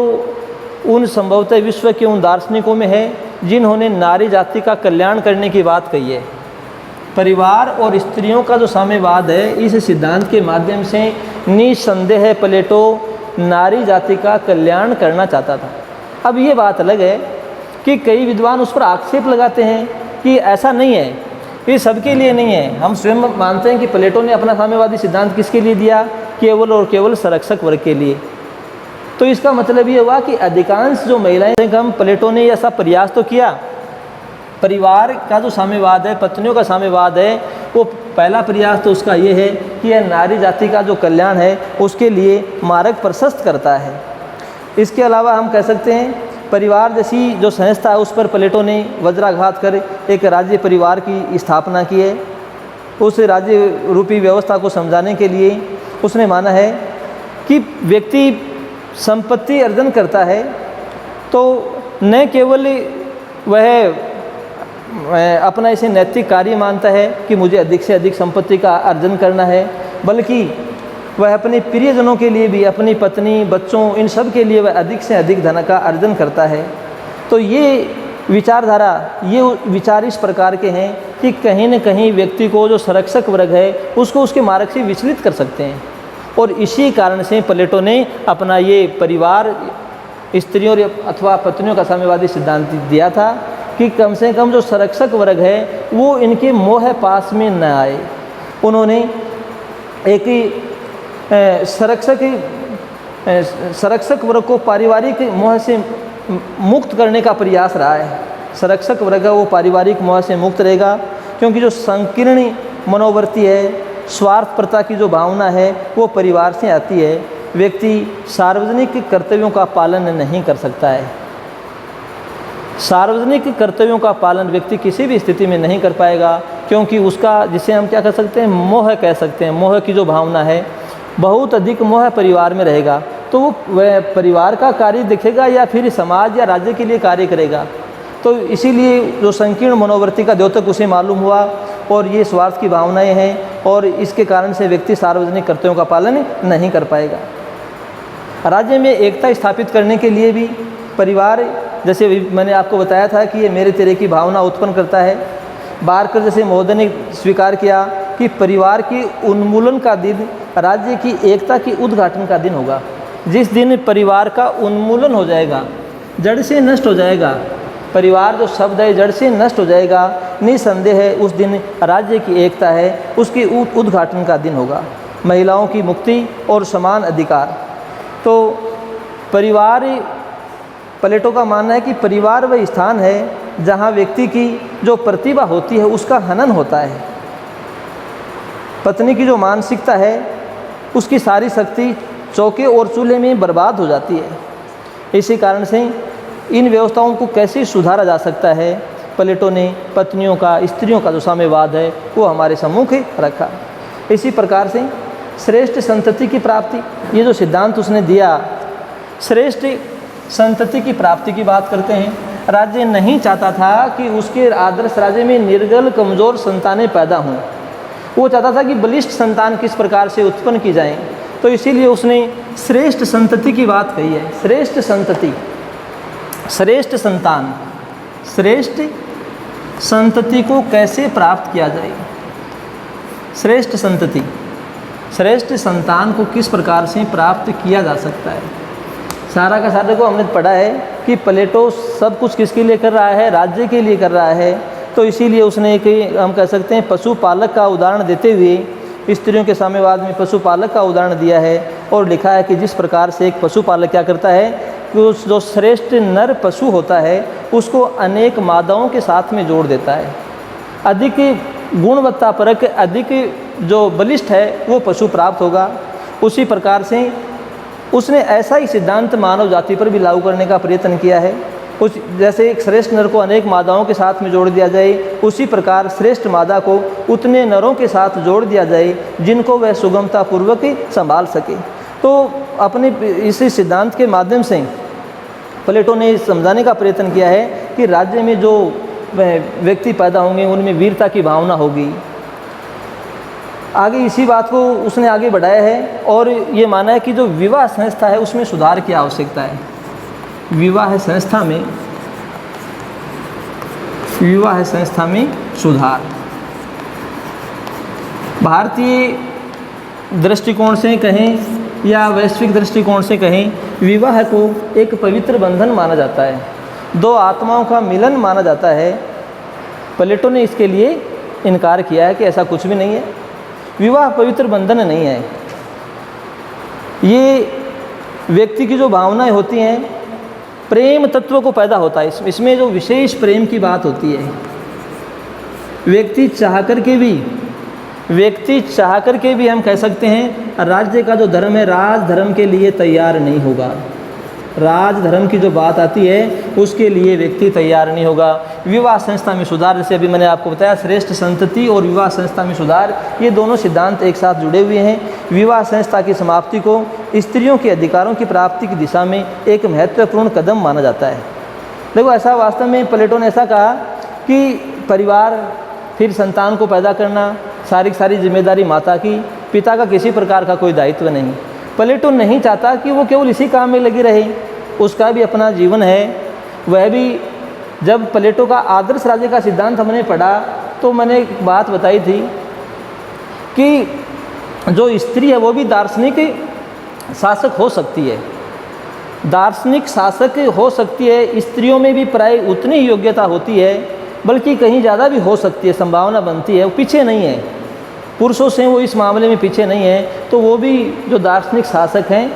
उन संभवतः विश्व के उन दार्शनिकों में है जिन्होंने नारी जाति का कल्याण करने की बात कही है। परिवार और स्त्रियों का जो साम्यवाद है, इस सिद्धांत के माध्यम से निसंदेह प्लेटो नारी जाति का कल्याण करना चाहता था। अब ये बात अलग है कि कई विद्वान उस पर आक्षेप लगाते हैं कि ऐसा नहीं है, ये सबके लिए नहीं है। हम स्वयं मानते हैं कि प्लेटो ने अपना साम्यवादी सिद्धांत किसके लिए दिया? केवल और केवल संरक्षक वर्ग के लिए। तो इसका मतलब ये हुआ कि अधिकांश जो महिलाएं कम, प्लेटो ने ऐसा प्रयास तो किया। परिवार का जो साम्यवाद है, पत्नियों का साम्यवाद है, वो पहला प्रयास तो उसका ये है कि यह नारी जाति का जो कल्याण है उसके लिए मार्ग प्रशस्त करता है। इसके अलावा हम कह सकते हैं परिवार जैसी जो संस्था है उस पर प्लेटो ने वज्राघात कर एक राज्य परिवार की स्थापना की है। उस राज्य रूपी व्यवस्था को समझाने के लिए उसने माना है कि व्यक्ति संपत्ति अर्जन करता है तो न केवल वह अपना इसे नैतिक कार्य मानता है कि मुझे अधिक से अधिक संपत्ति का अर्जन करना है, बल्कि वह अपने प्रियजनों के लिए भी, अपनी पत्नी, बच्चों, इन सब के लिए वह अधिक से अधिक धन का अर्जन करता है। तो ये विचारधारा, ये विचार इस प्रकार के हैं कि कहीं न कहीं व्यक्ति को जो संरक्षक वर्ग है उसको उसके मार्ग से विचलित कर सकते हैं। और इसी कारण से प्लेटो ने अपना ये परिवार, स्त्रियों अथवा पत्नियों का साम्यवादी सिद्धांत दिया था कि कम से कम जो संरक्षक वर्ग है वो इनके मोह पास में न आए। उन्होंने एक संरक्षक वर्ग को पारिवारिक मोह से मुक्त करने का प्रयास रहा है। संरक्षक वर्ग वो पारिवारिक मोह से मुक्त रहेगा, क्योंकि जो संकीर्ण मनोवृत्ति है, स्वार्थपरता की जो भावना है वो परिवार से आती है। व्यक्ति सार्वजनिक कर्तव्यों का पालन नहीं कर सकता है। सार्वजनिक कर्तव्यों का पालन व्यक्ति किसी भी स्थिति में नहीं कर पाएगा, क्योंकि उसका, जिसे हम क्या कह सकते हैं, मोह कह सकते हैं, मोह की जो भावना है, बहुत अधिक मोह परिवार में रहेगा। तो वो वह परिवार का कार्य दिखेगा या फिर समाज या राज्य के लिए कार्य करेगा। तो इसीलिए जो संकीर्ण मनोवृत्ति का द्योतक उसे मालूम हुआ और ये स्वार्थ की भावनाएं हैं, और इसके कारण से व्यक्ति सार्वजनिक कर्तव्यों का पालन नहीं कर पाएगा। राज्य में एकता स्थापित करने के लिए भी परिवार, जैसे मैंने आपको बताया था कि ये मेरे तेरे की भावना उत्पन्न करता है। बारकर जैसे महोदय ने स्वीकार किया कि परिवार की उन्मूलन का दिन राज्य की एकता की उद्घाटन का दिन होगा। जिस दिन परिवार का उन्मूलन हो जाएगा, जड़ से नष्ट हो जाएगा, परिवार जो शब्द है जड़ से नष्ट हो जाएगा, निसंदेह है उस दिन राज्य की एकता है उसके उद्घाटन का दिन होगा। महिलाओं की मुक्ति और समान अधिकार। तो परिवार, प्लेटो का मानना है कि परिवार वह स्थान है जहाँ व्यक्ति की जो प्रतिभा होती है उसका हनन होता है। पत्नी की जो मानसिकता है उसकी सारी शक्ति चौके और चूल्हे में बर्बाद हो जाती है। इसी कारण से इन व्यवस्थाओं को कैसे सुधारा जा सकता है, प्लेटो ने पत्नियों का, स्त्रियों का जो साम्यवाद है वो हमारे सम्मुख रखा। इसी प्रकार से श्रेष्ठ संतति की प्राप्ति, ये जो सिद्धांत उसने दिया, श्रेष्ठ संतति की प्राप्ति की बात करते हैं। राज्य नहीं चाहता था कि उसके आदर्श राज्य में निर्गल कमज़ोर संतानें पैदा हों। वो चाहता था कि बलिष्ठ संतान किस प्रकार से उत्पन्न की जाएं। तो इसीलिए उसने श्रेष्ठ संतति की बात कही है। श्रेष्ठ संतति, श्रेष्ठ संतान, श्रेष्ठ संतति को कैसे प्राप्त किया जाए, श्रेष्ठ संतति, श्रेष्ठ संतान को किस प्रकार से प्राप्त किया जा सकता है। सारा का सारा को हमने पढ़ा है कि प्लेटो सब कुछ किसके लिए कर रहा है, राज्य के लिए कर रहा है। तो इसीलिए उसने एक, हम कह सकते हैं, पशुपालक का उदाहरण देते हुए स्त्रियों के साम्यवाद में पशुपालक का उदाहरण दिया है और लिखा है कि जिस प्रकार से एक पशुपालक क्या करता है कि उस जो श्रेष्ठ नर पशु होता है उसको अनेक मादाओं के साथ में जोड़ देता है। अधिक गुणवत्तापरक, अधिक जो बलिष्ठ है वो पशु प्राप्त होगा। उसी प्रकार से उसने ऐसा ही सिद्धांत मानव जाति पर भी लागू करने का प्रयत्न किया है। उस जैसे एक श्रेष्ठ नर को अनेक मादाओं के साथ में जोड़ दिया जाए, उसी प्रकार श्रेष्ठ मादा को उतने नरों के साथ जोड़ दिया जाए जिनको वह सुगमतापूर्वक संभाल सके। तो अपने इस सिद्धांत के माध्यम से प्लेटो ने समझाने का प्रयत्न किया है कि राज्य में जो व्यक्ति पैदा होंगे उनमें वीरता की भावना होगी। आगे इसी बात को उसने आगे बढ़ाया है और ये माना है कि जो विवाह संस्था है उसमें सुधार की आवश्यकता है। विवाह संस्था में सुधार। भारतीय दृष्टिकोण से कहें या वैश्विक दृष्टिकोण से कहें, विवाह को एक पवित्र बंधन माना जाता है, दो आत्माओं का मिलन माना जाता है। प्लेटो ने इसके लिए इनकार किया है कि ऐसा कुछ भी नहीं है, विवाह पवित्र बंधन नहीं है। ये व्यक्ति की जो भावनाएं होती हैं, प्रेम तत्व को पैदा होता है, इसमें जो विशेष प्रेम की बात होती है। व्यक्ति चाह करके भी हम कह सकते हैं राज्य का जो धर्म है, राज धर्म के लिए तैयार नहीं होगा। राज धर्म की जो बात आती है उसके लिए व्यक्ति तैयार नहीं होगा। विवाह संस्था में सुधार, जैसे अभी मैंने आपको बताया, श्रेष्ठ संतति और विवाह संस्था में सुधार, ये दोनों सिद्धांत एक साथ जुड़े हुए हैं। विवाह संस्था की समाप्ति को स्त्रियों के अधिकारों की प्राप्ति की दिशा में एक महत्वपूर्ण कदम माना जाता है। देखो, ऐसा वास्तव में प्लेटो ने ऐसा कहा कि परिवार, फिर संतान को पैदा करना, सारी जिम्मेदारी माता की, पिता का किसी प्रकार का कोई दायित्व नहीं। प्लेटो नहीं चाहता कि वो केवल इसी काम में लगी रहे, उसका भी अपना जीवन है। वह भी, जब प्लेटो का आदर्श राज्य का सिद्धांत हमने पढ़ा तो मैंने एक बात बताई थी कि जो स्त्री है वो भी दार्शनिक शासक हो सकती है, दार्शनिक शासक हो सकती है। स्त्रियों में भी प्राय उतनी ही योग्यता होती है, बल्कि कहीं ज़्यादा भी हो सकती है, संभावना बनती है। वो पीछे नहीं है, पुरुषों से वो इस मामले में पीछे नहीं है। तो वो भी जो दार्शनिक शासक हैं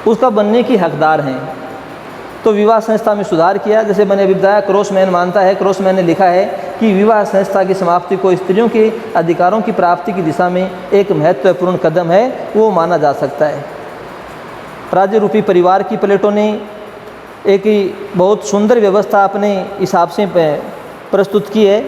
उसका बनने की हकदार हैं। तो विवाह संस्था में सुधार किया, जैसे मैंने अभी बताया, क्रॉसमैन मानता है, क्रॉसमैन ने लिखा है कि विवाह संस्था की समाप्ति को स्त्रियों के अधिकारों की प्राप्ति की दिशा में एक महत्वपूर्ण कदम है, वो माना जा सकता है। राज्य रूपी परिवार की प्लेटो ने एक बहुत सुंदर व्यवस्था अपने हिसाब से प्रस्तुत की है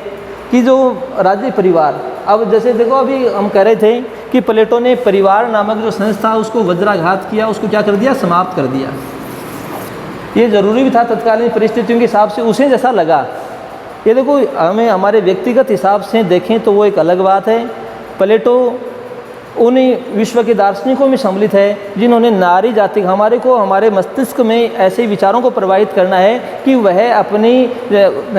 कि जो राज्य परिवार, अब जैसे देखो, अभी हम कह रहे थे कि प्लेटो ने परिवार नामक जो संस्था उसको वज्राघात किया, उसको क्या कर दिया, समाप्त कर दिया। ये ज़रूरी भी था तत्कालीन परिस्थितियों के हिसाब से, उसे जैसा लगा। ये देखो, हमें हमारे व्यक्तिगत हिसाब से देखें तो वो एक अलग बात है। प्लेटो उन विश्व के दार्शनिकों में सम्मिलित है जिन्होंने नारी जाति, हमारे मस्तिष्क में ऐसे विचारों को प्रवाहित करना है कि वह अपनी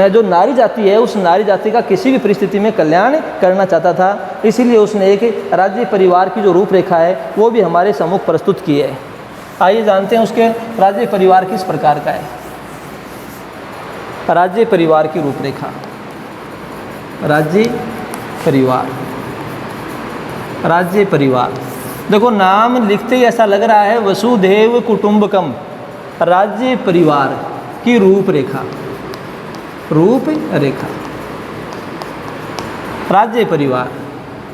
जो नारी जाति है, उस नारी जाति का किसी भी परिस्थिति में कल्याण करना चाहता था। इसीलिए उसने एक राज्य परिवार की जो रूपरेखा है वो भी हमारे सम्मुख प्रस्तुत की है। आइए जानते हैं उसके राज्य परिवार किस प्रकार का है। राज्य परिवार की रूपरेखा। राज्य परिवार, देखो, नाम लिखते ही ऐसा लग रहा है वसुधैव कुटुंबकम। राज्य परिवार की रूपरेखा, राज्य परिवार,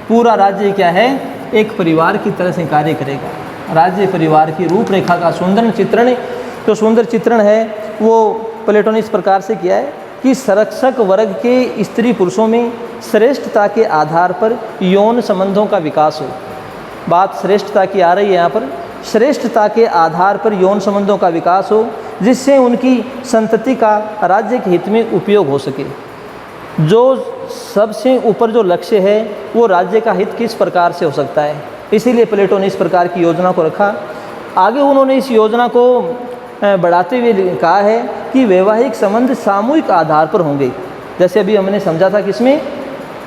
पूरा राज्य क्या है, एक परिवार की तरह से कार्य करेगा। राज्य परिवार की रूपरेखा का सुंदर चित्रण है वो प्लेटो ने इस प्रकार से किया है कि संरक्षक वर्ग के स्त्री पुरुषों में श्रेष्ठता के आधार पर यौन संबंधों का विकास हो। बात श्रेष्ठता की आ रही है यहाँ पर, श्रेष्ठता के आधार पर यौन संबंधों का विकास हो, जिससे उनकी संतति का राज्य के हित में उपयोग हो सके। जो सबसे ऊपर जो लक्ष्य है वो राज्य का हित किस प्रकार से हो सकता है, इसीलिए प्लेटो ने इस प्रकार की योजना को रखा। आगे उन्होंने इस योजना को बढ़ाते हुए कहा है कि वैवाहिक संबंध सामूहिक आधार पर होंगे। जैसे अभी हमने समझा था कि इसमें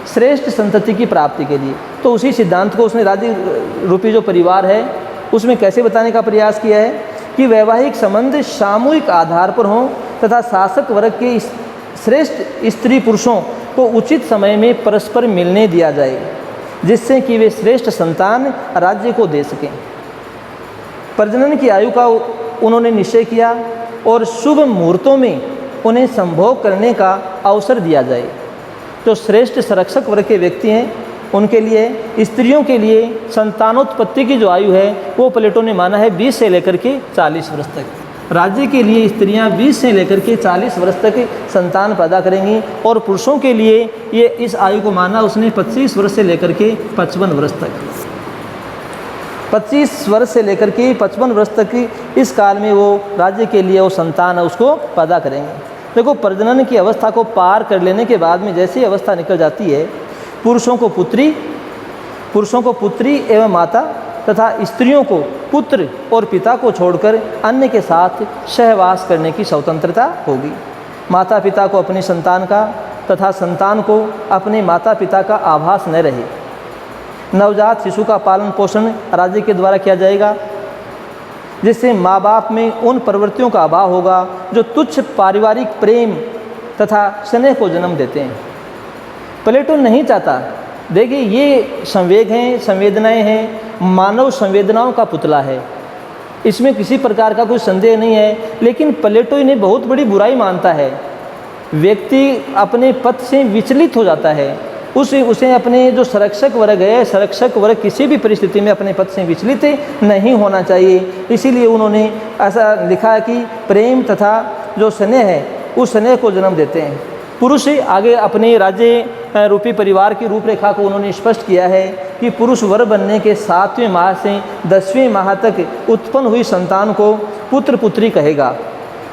श्रेष्ठ संतति की प्राप्ति के लिए, तो उसी सिद्धांत को उसने राज्य रूपी जो परिवार है उसमें कैसे बताने का प्रयास किया है कि वैवाहिक संबंध सामूहिक आधार पर हों तथा शासक वर्ग के श्रेष्ठ स्त्री पुरुषों को उचित समय में परस्पर मिलने दिया जाए, जिससे कि वे श्रेष्ठ संतान राज्य को दे सकें। प्रजनन की आयु का उन्होंने निश्चय किया और शुभ मुहूर्तों में उन्हें संभोग करने का अवसर दिया जाए। जो श्रेष्ठ संरक्षक वर्ग के व्यक्ति हैं उनके लिए, स्त्रियों के लिए संतानोत्पत्ति की जो आयु है वो प्लेटो ने माना है 20 से लेकर के 40 वर्ष तक। राज्य के लिए स्त्रियां 20 से लेकर के 40 वर्ष तक संतान पैदा करेंगी और पुरुषों के लिए ये इस आयु को माना उसने 25 वर्ष से लेकर के 55 वर्ष तक। 25 वर्ष से लेकर के 55 वर्ष तक इस काल में वो राज्य के लिए वो संतान है उसको पैदा करेंगे। देखो, प्रजनन की अवस्था को पार कर लेने के बाद में जैसी अवस्था निकल जाती है, पुरुषों को पुत्री एवं माता तथा स्त्रियों को पुत्र और पिता को छोड़कर अन्य के साथ सहवास करने की स्वतंत्रता होगी। माता पिता को अपनी संतान का तथा संतान को अपने माता पिता का आभास न रहे। नवजात शिशु का पालन पोषण राज्य के द्वारा किया जाएगा, जिससे माँ बाप में उन प्रवृत्तियों का अभाव होगा जो तुच्छ पारिवारिक प्रेम तथा स्नेह को जन्म देते हैं। प्लेटो नहीं चाहता, देखिए ये संवेग हैं, संवेदनाएं हैं, मानव संवेदनाओं का पुतला है, इसमें किसी प्रकार का कोई संदेह नहीं है। लेकिन प्लेटो इन्हें बहुत बड़ी बुराई मानता है। व्यक्ति अपने पथ से विचलित हो जाता है, उसे अपने जो संरक्षक वर्ग है, संरक्षक वर्ग किसी भी परिस्थिति में अपने पथ से विचलित नहीं होना चाहिए। इसीलिए उन्होंने ऐसा लिखा कि प्रेम तथा जो स्नेह है उस स्नेह को जन्म देते हैं। पुरुष आगे अपने राज्य रूपी परिवार की रूपरेखा को उन्होंने स्पष्ट किया है कि पुरुष वर बनने के 7वें माह से 10वें माह तक उत्पन्न हुई संतान को पुत्र पुत्री कहेगा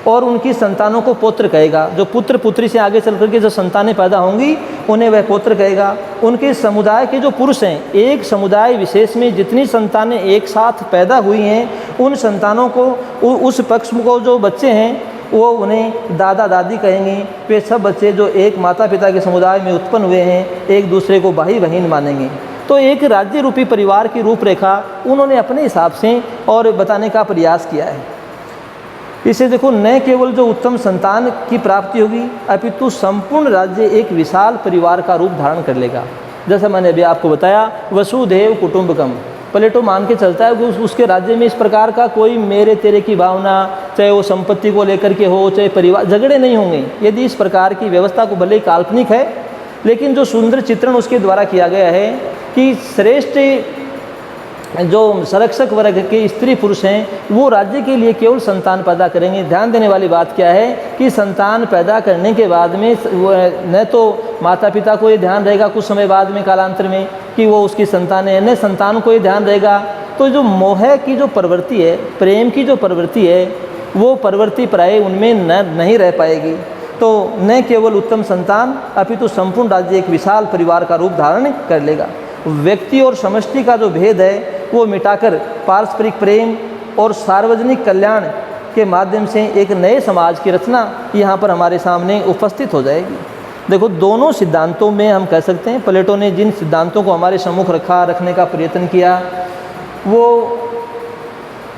और उनकी संतानों को पुत्र कहेगा। जो पुत्र पुत्री से आगे चल करके जो संतानें पैदा होंगी उन्हें वह पुत्र कहेगा। उनके समुदाय के जो पुरुष हैं, एक समुदाय विशेष में जितनी संतानें एक साथ पैदा हुई हैं उन संतानों को, उस पक्ष को जो बच्चे हैं वो उन्हें दादा दादी कहेंगे। वे सब बच्चे जो एक माता पिता के समुदाय में उत्पन्न हुए हैं एक दूसरे को भाई बहन मानेंगे। तो एक राज्य रूपी परिवार की रूपरेखा उन्होंने अपने हिसाब से और बताने का प्रयास किया है। इसे देखो, न केवल जो उत्तम संतान की प्राप्ति होगी अपितु संपूर्ण राज्य एक विशाल परिवार का रूप धारण कर लेगा। जैसा मैंने अभी आपको बताया, वसुधैव कुटुंबकम, प्लेटो मान के चलता है कि उसके राज्य में इस प्रकार का कोई मेरे तेरे की भावना, चाहे वो संपत्ति को लेकर के हो, चाहे परिवार, झगड़े नहीं होंगे। यदि इस प्रकार की व्यवस्था को भले ही काल्पनिक है लेकिन जो सुंदर चित्रण उसके द्वारा किया गया है कि श्रेष्ठ जो संरक्षक वर्ग के स्त्री पुरुष हैं वो राज्य के लिए केवल संतान पैदा करेंगे। ध्यान देने वाली बात क्या है कि संतान पैदा करने के बाद में न तो माता पिता को ये ध्यान रहेगा कुछ समय बाद में कालांतर में कि वो उसकी संतान है, न संतान को ये ध्यान रहेगा। तो जो मोह की जो प्रवृत्ति है, प्रेम की जो प्रवृत्ति है, वो प्रवृत्ति प्राय उनमें नहीं रह पाएगी। तो न केवल उत्तम संतान अपितु संपूर्ण राज्य एक विशाल परिवार का रूप धारण कर लेगा। व्यक्ति और समष्टि का जो भेद है वो मिटाकर पारस्परिक प्रेम और सार्वजनिक कल्याण के माध्यम से एक नए समाज की रचना यहाँ पर हमारे सामने उपस्थित हो जाएगी। देखो, दोनों सिद्धांतों में हम कह सकते हैं प्लेटो ने जिन सिद्धांतों को हमारे सम्मुख रखने का प्रयत्न किया वो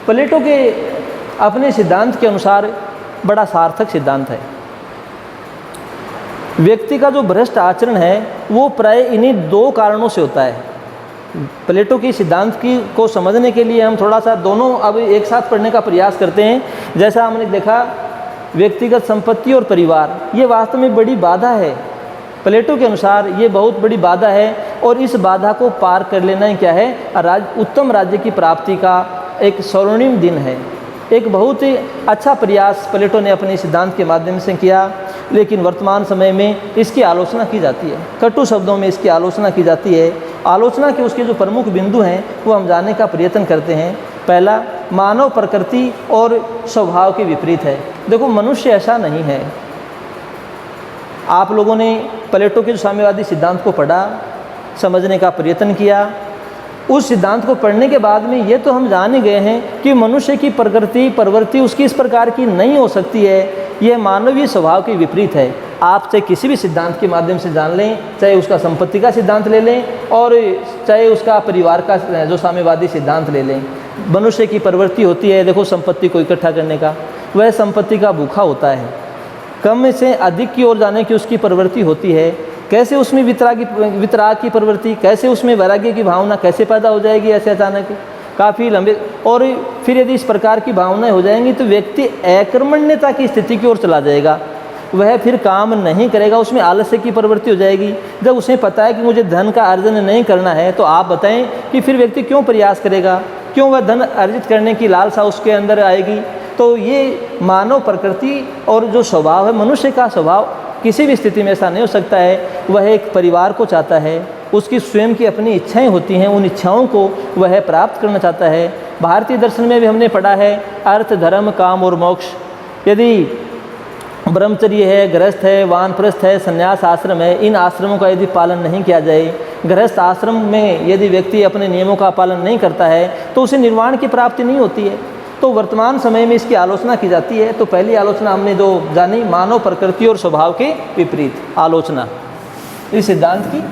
प्लेटो के अपने सिद्धांत के अनुसार बड़ा सार्थक सिद्धांत है। व्यक्ति का जो भ्रष्ट आचरण है वो प्राय इन्हीं दो कारणों से होता है। प्लेटो की सिद्धांत को समझने के लिए हम थोड़ा सा दोनों अब एक साथ पढ़ने का प्रयास करते हैं। जैसा हमने देखा, व्यक्तिगत संपत्ति और परिवार ये वास्तव में बड़ी बाधा है। प्लेटो के अनुसार ये बहुत बड़ी बाधा है और इस बाधा को पार कर लेना ही क्या है, उत्तम राज्य की प्राप्ति का एक स्वर्णिम दिन है। एक बहुत ही अच्छा प्रयास प्लेटो ने अपने सिद्धांत के माध्यम से किया, लेकिन वर्तमान समय में इसकी आलोचना की जाती है, कटु शब्दों में इसकी आलोचना की जाती है। आलोचना के उसके जो प्रमुख बिंदु हैं वो हम जानने का प्रयत्न करते हैं। पहला, मानव प्रकृति और स्वभाव के विपरीत है। देखो, मनुष्य ऐसा नहीं है। आप लोगों ने प्लेटो के जो साम्यवादी सिद्धांत को पढ़ा, समझने का प्रयत्न किया, उस सिद्धांत को पढ़ने के बाद में ये तो हम जान ही गए हैं कि मनुष्य की प्रवृत्ति उसकी इस प्रकार की नहीं हो सकती है, यह मानवीय स्वभाव के विपरीत है। आप चाहे किसी भी सिद्धांत के माध्यम से जान लें, चाहे उसका संपत्ति का सिद्धांत ले लें और चाहे उसका परिवार का जो साम्यवादी सिद्धांत ले लें, मनुष्य की प्रवृत्ति होती है देखो संपत्ति को इकट्ठा करने का, वह संपत्ति का भूखा होता है। कम से अधिक की ओर जाने की उसकी प्रवृत्ति होती है। कैसे उसमें वितराग की प्रवृत्ति, कैसे उसमें वैराग्य की भावना कैसे पैदा हो जाएगी ऐसे अचानक, काफ़ी लंबे। और फिर यदि इस प्रकार की भावनाएं हो जाएंगी तो व्यक्ति अकर्मण्यता की स्थिति की ओर चला जाएगा, वह फिर काम नहीं करेगा, उसमें आलस्य की प्रवृत्ति हो जाएगी। जब उसे पता है कि मुझे धन का अर्जन नहीं करना है तो आप बताएं कि फिर व्यक्ति क्यों प्रयास करेगा, क्यों वह धन अर्जित करने की लालसा उसके अंदर आएगी। तो ये मानव प्रकृति और जो स्वभाव है, मनुष्य का स्वभाव किसी भी स्थिति में ऐसा नहीं हो सकता है। वह एक परिवार को चाहता है, उसकी स्वयं की अपनी इच्छाएं होती हैं, उन इच्छाओं को वह प्राप्त करना चाहता है। भारतीय दर्शन में भी हमने पढ़ा है अर्थ, धर्म, काम और मोक्ष। यदि ब्रह्मचर्य है, गृहस्थ है, वानप्रस्थ है, संन्यास आश्रम है, इन आश्रमों का यदि पालन नहीं किया जाए, गृहस्थ आश्रम में यदि व्यक्ति अपने नियमों का पालन नहीं करता है तो उसे निर्वाण की प्राप्ति नहीं होती है। तो वर्तमान समय में इसकी आलोचना की जाती है। तो पहली आलोचना हमने जो जानी, मानव प्रकृति और स्वभाव के विपरीत आलोचना इस सिद्धांत की।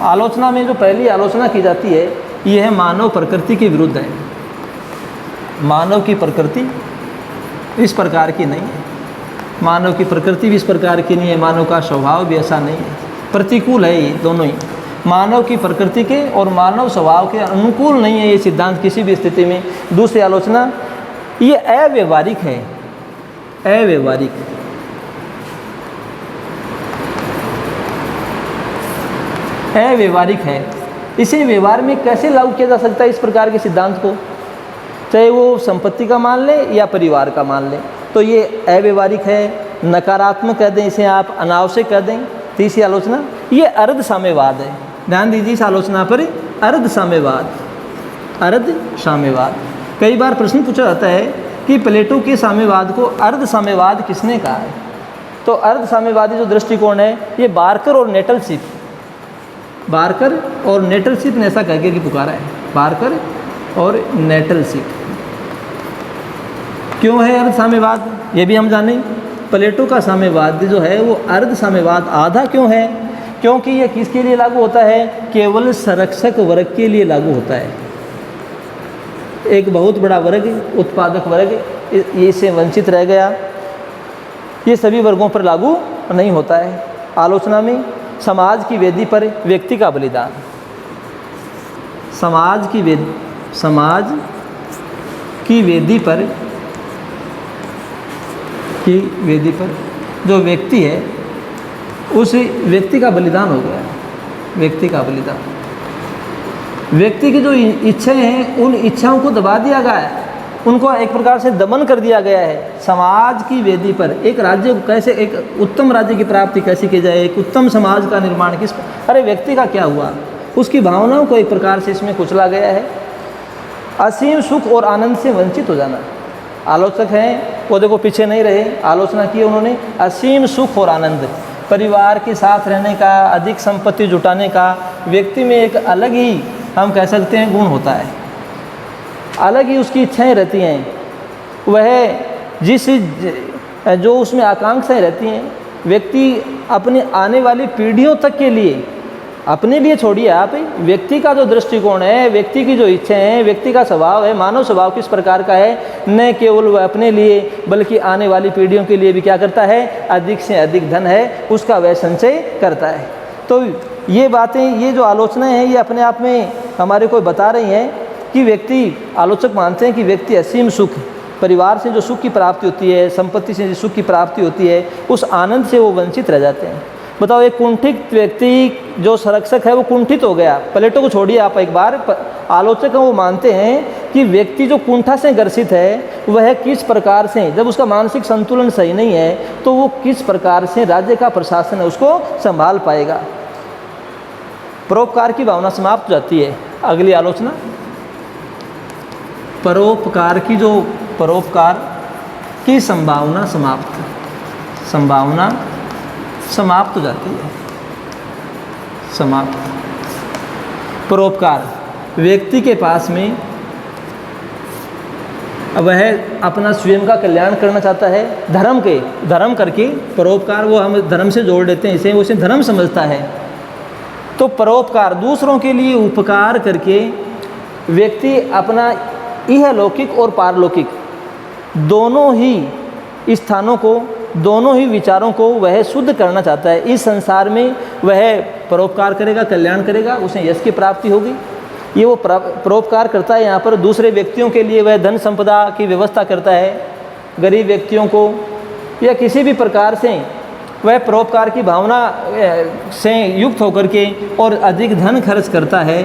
आलोचना में जो पहली आलोचना की जाती है ये है मानव प्रकृति के विरुद्ध है। मानव की प्रकृति इस प्रकार की नहीं है, मानव की प्रकृति भी इस प्रकार की नहीं है, मानव का स्वभाव भी ऐसा नहीं है, प्रतिकूल है ये दोनों ही। मानव की प्रकृति के और मानव स्वभाव के अनुकूल नहीं है ये सिद्धांत किसी भी स्थिति में। दूसरी आलोचना ये अव्यवहारिक है, अव्यवहारिक, अव्यवहारिक है। इसे व्यवहार में कैसे लागू किया जा सकता है इस प्रकार के सिद्धांत को, चाहे वो संपत्ति का मान ले या परिवार का मान ले, तो ये अव्यवहारिक है, नकारात्मक कह दें इसे आप, अनावश्यक कह दें। तीसरी आलोचना ये अर्ध साम्यवाद है। ध्यान दीजिए इस आलोचना पर, अर्ध साम्यवाद, अर्ध साम्यवाद। कई बार प्रश्न पूछा जाता है कि प्लेटो के साम्यवाद को अर्ध साम्यवाद किसने कहा है। तो अर्ध साम्यवादी जो दृष्टिकोण है ये बार्कर और नेटलशिप, बार्कर और नेटलशिप ने ऐसा कह के पुकारा है, बार्कर और नेटलशिप। क्यों है अर्ध साम्यवाद ये भी हम जानें। प्लेटो का साम्यवाद जो है वो अर्ध साम्यवाद आधा क्यों है, क्योंकि ये किसके लिए लागू होता है, केवल संरक्षक वर्ग के लिए लागू होता है। एक बहुत बड़ा वर्ग, उत्पादक वर्ग, इससे वंचित रह गया, ये सभी वर्गों पर लागू नहीं होता है। आलोचना में समाज की वेदी पर व्यक्ति का बलिदान, समाज की वेदी पर जो व्यक्ति है उस व्यक्ति का बलिदान हो गया, व्यक्ति का बलिदान। व्यक्ति की जो इच्छाएं हैं उन इच्छाओं को दबा दिया गया है, उनको एक प्रकार से दमन कर दिया गया है। समाज की वेदी पर एक राज्य को कैसे, एक उत्तम राज्य की प्राप्ति कैसे की जाए, एक उत्तम समाज का निर्माण किस, अरे व्यक्ति का क्या हुआ, उसकी भावनाओं को एक प्रकार से इसमें कुचला गया है। असीम सुख और आनंद से वंचित हो जाना। आलोचक हैं वो देखो पीछे नहीं रहे, आलोचना की उन्होंने असीम सुख और आनंद, परिवार के साथ रहने का, अधिक संपत्ति जुटाने का, व्यक्ति में एक अलग ही हम कह सकते हैं गुण होता है, अलग ही उसकी इच्छाएं रहती हैं, वह जिस जो उसमें आकांक्षाएं रहती हैं। व्यक्ति अपनी आने वाली पीढ़ियों तक के लिए, अपने लिए छोड़िए आप, व्यक्ति का जो दृष्टिकोण है, व्यक्ति की जो इच्छाएं हैं, व्यक्ति का स्वभाव है, मानव स्वभाव किस प्रकार का है, न केवल वह अपने लिए बल्कि आने वाली पीढ़ियों के लिए भी क्या करता है, अधिक से अधिक धन है उसका वह संचय करता है। तो ये बातें, ये जो आलोचनाएं हैं ये अपने आप में हमारे को बता रही हैं कि व्यक्ति, आलोचक मानते हैं कि व्यक्ति असीम सुख, परिवार से जो सुख की प्राप्ति होती है, संपत्ति से जो सुख की प्राप्ति होती है, उस आनंद से वो वंचित रह जाते हैं। बताओ एक कुंठित व्यक्ति जो संरक्षक है वो कुंठित हो गया। प्लेटो को छोड़िए आप एक बार, आलोचक वो मानते हैं कि व्यक्ति जो कुंठा से ग्रसित है वह किस प्रकार से, जब उसका मानसिक संतुलन सही नहीं है तो वो किस प्रकार से राज्य का प्रशासन है उसको संभाल पाएगा। परोपकार की भावना समाप्त हो जाती है। अगली आलोचना परोपकार की, जो परोपकार की संभावना समाप्त हो जाती है, समाप्त। परोपकार, व्यक्ति के पास में वह अपना स्वयं का कल्याण करना चाहता है, धर्म करके परोपकार, वो हम धर्म से जोड़ देते हैं इसे, वो इसे धर्म समझता है। तो परोपकार, दूसरों के लिए उपकार करके व्यक्ति अपना इहलौकिक और पारलौकिक दोनों ही स्थानों को, दोनों ही विचारों को वह शुद्ध करना चाहता है। इस संसार में वह परोपकार करेगा, कल्याण करेगा, उसे यश की प्राप्ति होगी। ये वो परोपकार करता है। यहाँ पर दूसरे व्यक्तियों के लिए वह धन संपदा की व्यवस्था करता है, गरीब व्यक्तियों को या किसी भी प्रकार से वह परोपकार की भावना से युक्त होकर के और अधिक धन खर्च करता है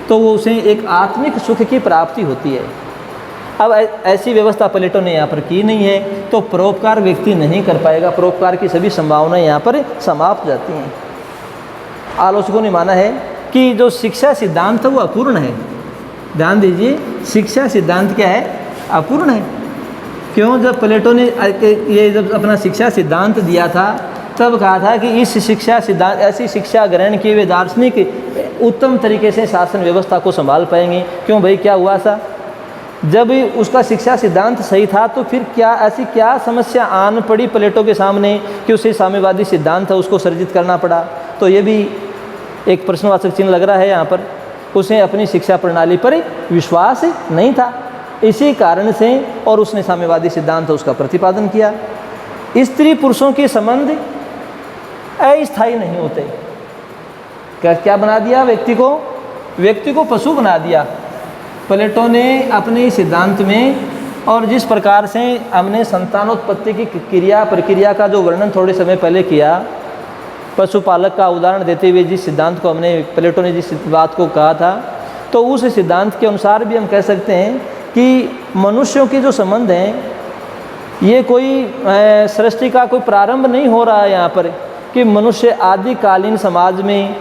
तो वो उसे एक आत्मिक सुख की प्राप्ति होती है। अब ऐसी व्यवस्था प्लेटो ने यहाँ पर की नहीं है तो परोपकार व्यक्ति नहीं कर पाएगा, परोपकार की सभी संभावनाएं यहाँ पर समाप्त हो जाती हैं। आलोचकों ने माना है कि जो शिक्षा सिद्धांत है वो अपूर्ण है। ध्यान दीजिए, शिक्षा सिद्धांत क्या है, अपूर्ण है। क्यों? जब प्लेटो ने ये जब अपना शिक्षा सिद्धांत दिया था तब कहा था कि इस शिक्षा सिद्धांत, ऐसी शिक्षा ग्रहण किए हुए दार्शनिक उत्तम तरीके से शासन व्यवस्था को संभाल पाएंगे। क्यों भाई, क्या हुआ सा? जब उसका शिक्षा सिद्धांत सही था तो फिर क्या ऐसी क्या समस्या आन पड़ी प्लेटो के सामने कि उसे साम्यवादी सिद्धांत था उसको सर्जित करना पड़ा। तो ये भी एक प्रश्नवाचक चिन्ह लग रहा है यहाँ पर, उसे अपनी शिक्षा प्रणाली पर विश्वास नहीं था। इसी कारण से और उसने साम्यवादी सिद्धांत उसका प्रतिपादन किया। स्त्री पुरुषों के संबंध अस्थायी नहीं होते। क्या बना दिया? व्यक्ति को पशु बना दिया प्लेटो ने अपने सिद्धांत में। और जिस प्रकार से हमने संतानोत्पत्ति की क्रिया प्रक्रिया का जो वर्णन थोड़े समय पहले किया, पशुपालक का उदाहरण देते हुए जिस सिद्धांत को हमने, प्लेटो ने जिस बात को कहा था, तो उस सिद्धांत के अनुसार भी हम कह सकते हैं कि मनुष्यों के जो संबंध हैं, ये कोई सृष्टि का कोई प्रारंभ नहीं हो रहा है यहाँ पर कि मनुष्य आदिकालीन समाज में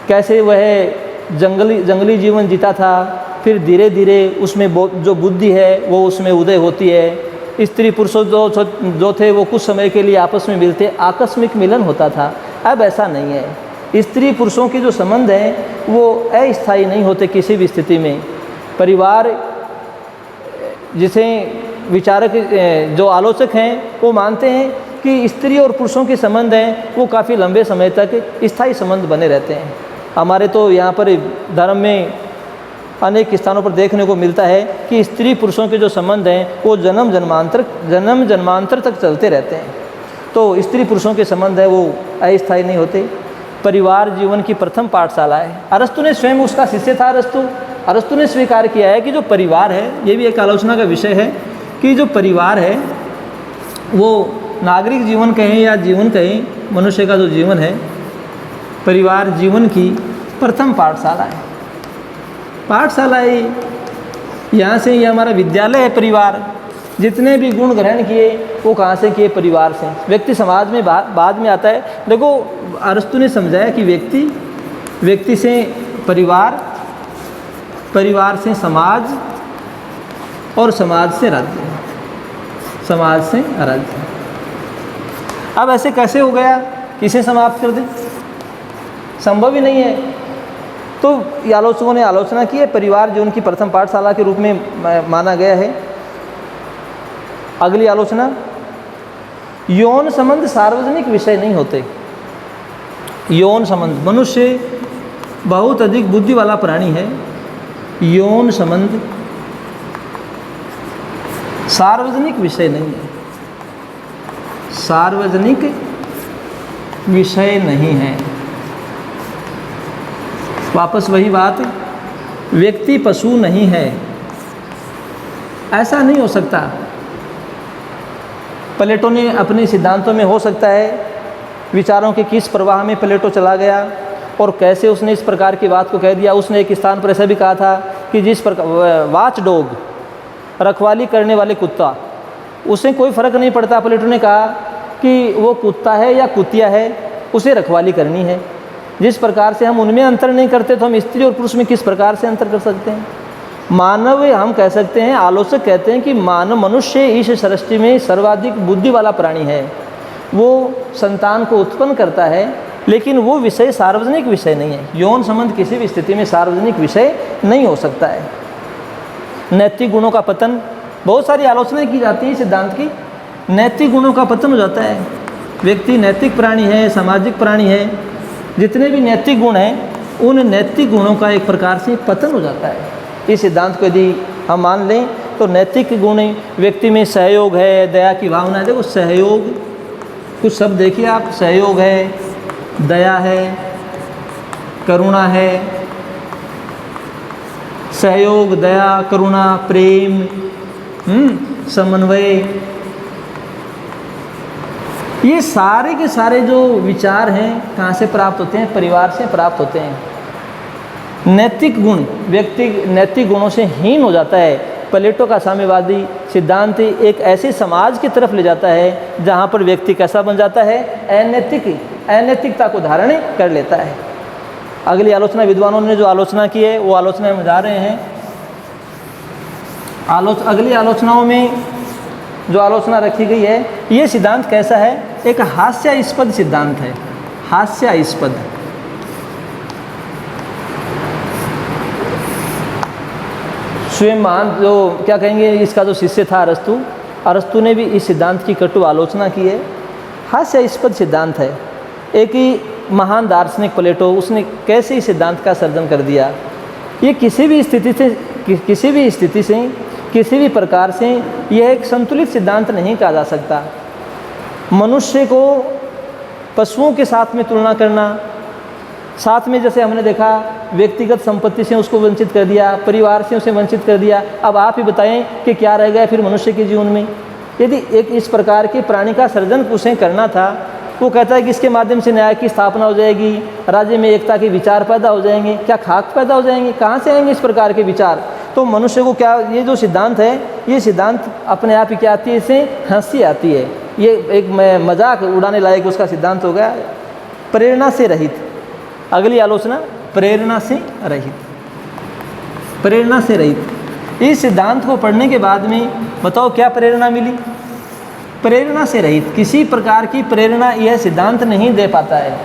कैसे वह जंगली जीवन जीता था, फिर धीरे धीरे उसमें जो बुद्धि है वो उसमें उदय होती है। स्त्री पुरुषों जो थे वो कुछ समय के लिए आपस में मिलते, आकस्मिक मिलन होता था। अब ऐसा नहीं है। स्त्री पुरुषों के जो संबंध हैं वो अस्थायी नहीं होते किसी भी स्थिति में। परिवार, जिसे विचारक जो आलोचक हैं वो मानते हैं कि स्त्री और पुरुषों के संबंध हैं वो काफ़ी लंबे समय तक स्थायी संबंध बने रहते हैं। हमारे तो यहाँ पर धर्म में अनेक स्थानों पर देखने को मिलता है कि स्त्री पुरुषों के जो संबंध हैं वो जन्म जन्मांतर तक चलते रहते हैं। तो स्त्री पुरुषों के संबंध है वो अस्थायी नहीं होते। परिवार जीवन की प्रथम पाठशाला है। अरस्तु ने स्वयं उसका शिष्य था। अरस्तु ने स्वीकार किया है कि जो परिवार है, ये भी एक आलोचना का विषय है कि जो परिवार है वो नागरिक जीवन कहें या जीवन कहें, मनुष्य का जो जीवन है, परिवार जीवन की प्रथम पाठशाला है। पाठशाला है, यहाँ से ये हमारा विद्यालय है। परिवार जितने भी गुण ग्रहण किए वो कहाँ से किए? परिवार से। व्यक्ति समाज में बाद में आता है। देखो, अरस्तु ने समझाया कि व्यक्ति से परिवार, परिवार से समाज और समाज से राज्य, समाज से राज्य। अब ऐसे कैसे हो गया? किसे समाप्त कर दें? संभव ही नहीं है। तो आलोचकों ने आलोचना की है, परिवार जो उनकी प्रथम पाठशाला के रूप में माना गया है। अगली आलोचना, यौन संबंध सार्वजनिक विषय नहीं होते। यौन संबंध, मनुष्य बहुत अधिक बुद्धि वाला प्राणी है। यौन संबंध सार्वजनिक विषय नहीं है, सार्वजनिक विषय नहीं है। वापस वही बात, व्यक्ति पशु नहीं है, ऐसा नहीं हो सकता। प्लेटो ने अपने सिद्धांतों में, हो सकता है विचारों के किस प्रवाह में प्लेटो चला गया और कैसे उसने इस प्रकार की बात को कह दिया। उसने एक स्थान पर ऐसा भी कहा था कि जिस प्रकार वॉच डॉग, रखवाली करने वाले कुत्ता, उसे कोई फ़र्क नहीं पड़ता। प्लेटो ने कहा कि वो कुत्ता है या कुतिया है, उसे रखवाली करनी है। जिस प्रकार से हम उनमें अंतर नहीं करते तो हम स्त्री और पुरुष में किस प्रकार से अंतर कर सकते हैं? मानव, हम कह सकते हैं, आलोचक कहते हैं कि मनुष्य इस सृष्टि में सर्वाधिक बुद्धि वाला प्राणी है। वो संतान को उत्पन्न करता है, लेकिन वो विषय सार्वजनिक विषय नहीं है। यौन संबंध किसी भी स्थिति में सार्वजनिक विषय नहीं हो सकता है। नैतिक गुणों का पतन, बहुत सारी आलोचनाएं की जाती है सिद्धांत की। नैतिक गुणों का पतन हो जाता है। व्यक्ति नैतिक प्राणी है, सामाजिक प्राणी है। जितने भी नैतिक गुण हैं, उन नैतिक गुणों का एक प्रकार से पतन हो जाता है। इस सिद्धांत को यदि हम मान लें तो नैतिक गुण व्यक्ति में सहयोग है, दया की भावना है। देखो, सहयोग, कुछ शब्द देखिए आप, सहयोग है, दया है, करुणा है। सहयोग, दया, करुणा, प्रेम, समन्वय, ये सारे के सारे जो विचार हैं कहाँ से प्राप्त होते हैं? परिवार से प्राप्त होते हैं। नैतिक गुण, व्यक्ति नैतिक गुणों से हीन हो जाता है। प्लेटो का साम्यवादी सिद्धांत एक ऐसे समाज की तरफ ले जाता है जहाँ पर व्यक्ति कैसा बन जाता है? अनैतिकता को धारण कर लेता है। अगली आलोचना, विद्वानों ने जो आलोचना की है वो आलोचना हम जा रहे हैं। अगली आलोचनाओं में जो आलोचना रखी गई है, ये सिद्धांत कैसा है? एक हास्यास्पद सिद्धांत है। हास्यास्पद, स्वयं महान जो क्या कहेंगे, इसका जो शिष्य था अरस्तु ने भी इस सिद्धांत की कटु आलोचना की है। हास्यास्पद सिद्धांत है। एक ही महान दार्शनिक प्लेटो, उसने कैसे इस सिद्धांत का सर्जन कर दिया। ये किसी भी स्थिति से किसी भी प्रकार से यह एक संतुलित सिद्धांत नहीं कहा जा सकता। मनुष्य को पशुओं के साथ में तुलना करना, साथ में जैसे हमने देखा व्यक्तिगत संपत्ति से उसको वंचित कर दिया, परिवार से उसे वंचित कर दिया। अब आप ही बताएं कि क्या रह गया फिर मनुष्य के जीवन में। यदि एक इस प्रकार के प्राणी का सर्जन उसे करना था, वो कहता है कि इसके माध्यम से न्याय की स्थापना हो जाएगी, राज्य में एकता के विचार पैदा हो जाएंगे। क्या खाक पैदा हो जाएंगे? कहाँ से आएंगे इस प्रकार के विचार? तो मनुष्य को क्या, ये जो सिद्धांत है, ये सिद्धांत अपने आप ही क्या आती है, इसे हंसी आती है। ये एक मजाक उड़ाने लायक उसका सिद्धांत हो गया, प्रेरणा से रहित। अगली आलोचना, प्रेरणा से रहित। प्रेरणा से रहित, इस सिद्धांत को पढ़ने के बाद में बताओ क्या प्रेरणा मिली? प्रेरणा से रहित, किसी प्रकार की प्रेरणा यह सिद्धांत नहीं दे पाता है।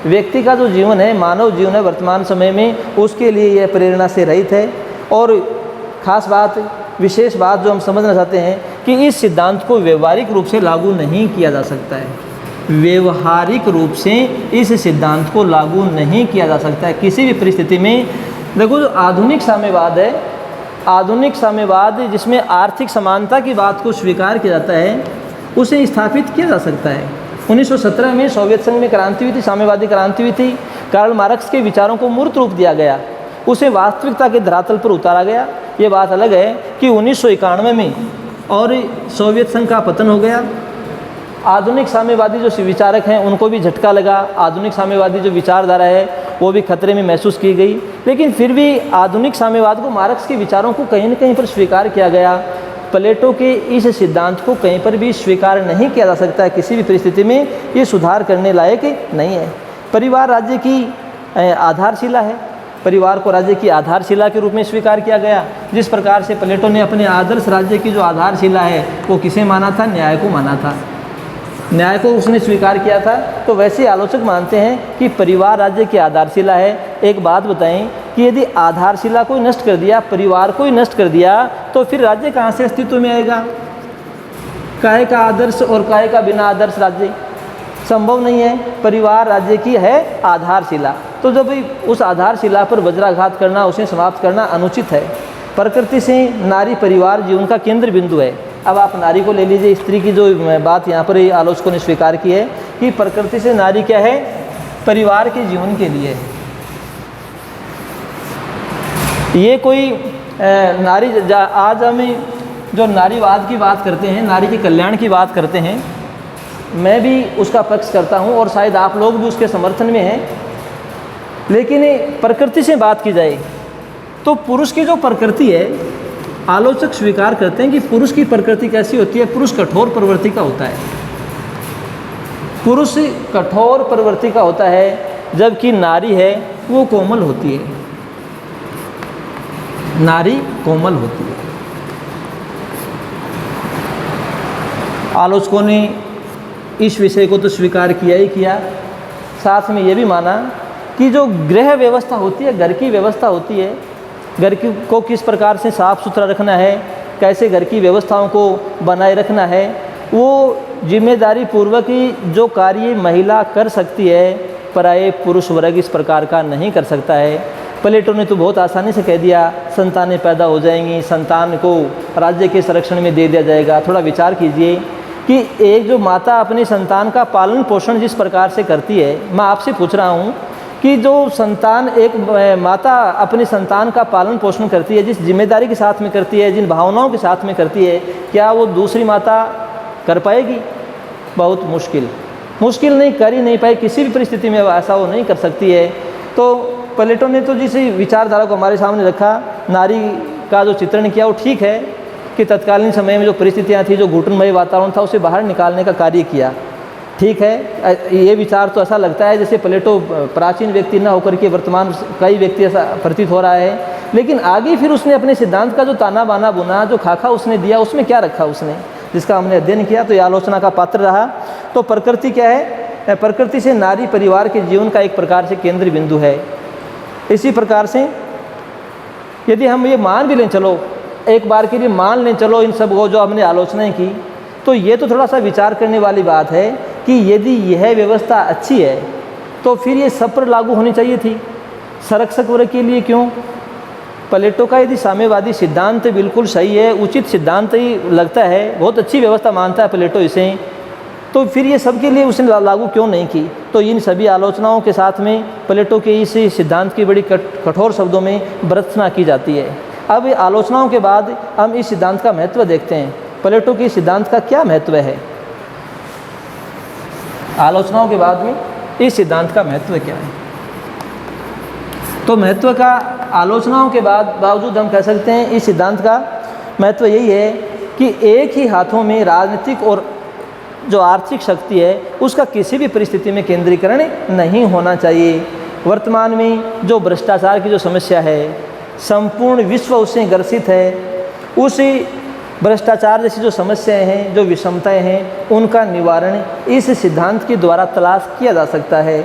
व्यक्ति का जो जीवन है, मानव जीवन है वर्तमान समय में, उसके लिए यह प्रेरणा से रहित है। और खास बात, विशेष बात जो हम समझना चाहते हैं कि इस सिद्धांत को व्यवहारिक रूप से लागू नहीं किया जा सकता है। व्यवहारिक रूप से इस सिद्धांत को लागू नहीं किया जा सकता है किसी भी परिस्थिति में। देखो, जो आधुनिक साम्यवाद है, आधुनिक साम्यवाद जिसमें आर्थिक समानता की बात को स्वीकार किया जाता है, उसे स्थापित किया जा सकता है। 1917 में सोवियत संघ में क्रांति हुई थी, साम्यवादी क्रांति हुई थी। कार्ल मार्क्स के विचारों को मूर्त रूप दिया गया, उसे वास्तविकता के धरातल पर उतारा गया। ये बात अलग है कि 1991 में और सोवियत संघ का पतन हो गया। आधुनिक साम्यवादी जो विचारक हैं उनको भी झटका लगा, आधुनिक साम्यवादी जो विचारधारा है वो भी खतरे में महसूस की गई। लेकिन फिर भी आधुनिक साम्यवाद को, मार्क्स के विचारों को कहीं न कहीं पर स्वीकार किया गया। प्लेटो के इस सिद्धांत को कहीं पर भी स्वीकार नहीं किया जा सकता है किसी भी परिस्थिति में। ये सुधार करने लायक नहीं है। परिवार राज्य की आधारशिला है, परिवार को राज्य की आधारशिला के रूप में स्वीकार किया गया। जिस प्रकार से प्लेटो ने अपने आदर्श राज्य की जो आधारशिला है वो किसे माना था? न्याय को माना था, न्याय को उसने स्वीकार किया था। तो वैसे आलोचक मानते हैं कि परिवार राज्य की आधारशिला है। एक बात बताएं कि यदि आधारशिला को नष्ट कर दिया, परिवार को ही नष्ट कर दिया, तो फिर राज्य कहाँ से अस्तित्व में आएगा? काहे का आदर्श और काहे का बिना आदर्श राज्य? संभव नहीं है। परिवार राज्य की है आधारशिला, तो जब उस आधारशिला पर वज्राघात करना, उसे समाप्त करना अनुचित है। प्रकृति से नारी परिवार जीवन का केंद्र बिंदु है। अब आप नारी को ले लीजिए, स्त्री की जो बात यहाँ पर आलोचकों ने स्वीकार की है कि प्रकृति से नारी क्या है? परिवार के जीवन के लिए है। ये कोई नारी, आज हम जो नारीवाद की बात करते हैं, नारी के कल्याण की बात करते हैं, मैं भी उसका पक्ष करता हूँ और शायद आप लोग भी उसके समर्थन में हैं। लेकिन प्रकृति से बात की जाए तो पुरुष की जो प्रकृति है, आलोचक स्वीकार करते हैं कि पुरुष की प्रकृति कैसी होती है? पुरुष कठोर प्रवृत्ति का होता है। पुरुष कठोर प्रवृत्ति का होता है, जबकि नारी है वो कोमल होती है। नारी कोमल होती है। आलोचकों ने इस विषय को तो स्वीकार किया ही किया, साथ में ये भी माना कि जो गृह व्यवस्था होती है, घर की व्यवस्था होती है, घर को किस प्रकार से साफ़ सुथरा रखना है, कैसे घर की व्यवस्थाओं को बनाए रखना है, वो जिम्मेदारी पूर्वक ही जो कार्य महिला कर सकती है, पराये पुरुष वर्ग इस प्रकार का नहीं कर सकता है। प्लेटो ने तो बहुत आसानी से कह दिया संतानें पैदा हो जाएंगी, संतान को राज्य के संरक्षण में दे दिया जाएगा। थोड़ा विचार कीजिए कि एक जो माता अपनी संतान का पालन पोषण जिस प्रकार से करती है, मैं आपसे पूछ रहा हूँ कि जो संतान, एक माता अपनी संतान का पालन पोषण करती है, जिस जिम्मेदारी के साथ में करती है, जिन भावनाओं के साथ में करती है, क्या वो दूसरी माता कर पाएगी? बहुत मुश्किल नहीं, कर ही नहीं पाए किसी भी परिस्थिति में, ऐसा वो नहीं कर सकती है। तो प्लेटो ने तो जिस विचारधारा को हमारे सामने रखा, नारी का जो चित्रण किया वो ठीक है कि तत्कालीन समय में जो परिस्थितियाँ थी, जो घुटनमय वातावरण था, उसे बाहर निकालने का कार्य किया, ठीक है। ये विचार तो ऐसा लगता है जैसे प्लेटो प्राचीन व्यक्ति न होकर के वर्तमान कई व्यक्ति ऐसा प्रतीत हो रहा है। लेकिन आगे फिर उसने अपने सिद्धांत का जो ताना बाना बुना, जो खाका उसने दिया, उसमें क्या रखा उसने, जिसका हमने अध्ययन किया, तो ये आलोचना का पात्र रहा। तो प्रकृति क्या है? प्रकृति से नारी परिवार के जीवन का एक प्रकार से केंद्र बिंदु है। इसी प्रकार से यदि हम ये मान भी लें, चलो एक बार के लिए मान लें, चलो इन सब को जो हमने आलोचनाएं की, तो ये तो थोड़ा सा विचार करने वाली बात है कि यदि यह व्यवस्था अच्छी है, तो फिर ये सब पर लागू होनी चाहिए थी, संरक्षक वर्ग के लिए क्यों? प्लेटो का यदि साम्यवादी सिद्धांत बिल्कुल सही है, उचित सिद्धांत ही लगता है, बहुत अच्छी व्यवस्था मानता है प्लेटो इसे, तो फिर ये सबके लिए उसने लागू क्यों नहीं की? तो इन सभी आलोचनाओं के साथ में प्लेटो के इस सिद्धांत की बड़ी कठोर शब्दों में भर्त्सना की जाती है। अब आलोचनाओं के बाद हम इस सिद्धांत का महत्व देखते हैं। प्लेटो के सिद्धांत का क्या महत्व है? आलोचनाओं के बाद में इस सिद्धांत का महत्व क्या है? तो महत्व का आलोचनाओं के बावजूद हम कह सकते हैं इस सिद्धांत का महत्व यही है कि एक ही हाथों में राजनीतिक और जो आर्थिक शक्ति है उसका किसी भी परिस्थिति में केंद्रीकरण नहीं होना चाहिए। वर्तमान में जो भ्रष्टाचार की जो समस्या है, संपूर्ण विश्व उससे ग्रसित है। उसी भ्रष्टाचार जैसी जो समस्याएं हैं, जो विषमताएं हैं, उनका निवारण इस सिद्धांत के द्वारा तलाश किया जा सकता है।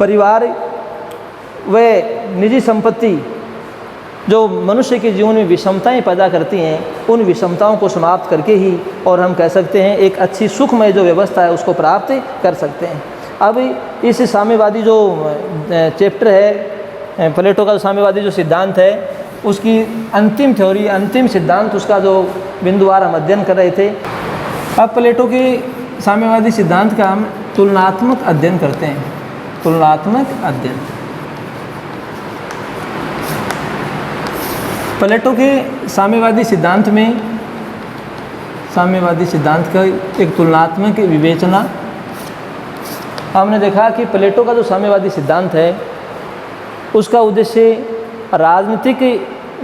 परिवार व निजी संपत्ति जो मनुष्य के जीवन में विषमताएं पैदा करती हैं, उन विषमताओं को समाप्त करके ही और हम कह सकते हैं एक अच्छी सुखमय जो व्यवस्था है उसको प्राप्त कर सकते हैं। अब इस साम्यवादी जो चैप्टर है, प्लेटो का जो साम्यवादी जो सिद्धांत है, उसकी अंतिम थ्योरी, अंतिम सिद्धांत, उसका जो बिंदुवार हम अध्ययन कर रहे थे। अब प्लेटो के साम्यवादी सिद्धांत का हम तुलनात्मक अध्ययन करते हैं। तुलनात्मक अध्ययन प्लेटो के साम्यवादी सिद्धांत में, साम्यवादी सिद्धांत का एक तुलनात्मक विवेचना। हमने देखा कि प्लेटो का जो साम्यवादी सिद्धांत है उसका उद्देश्य राजनीतिक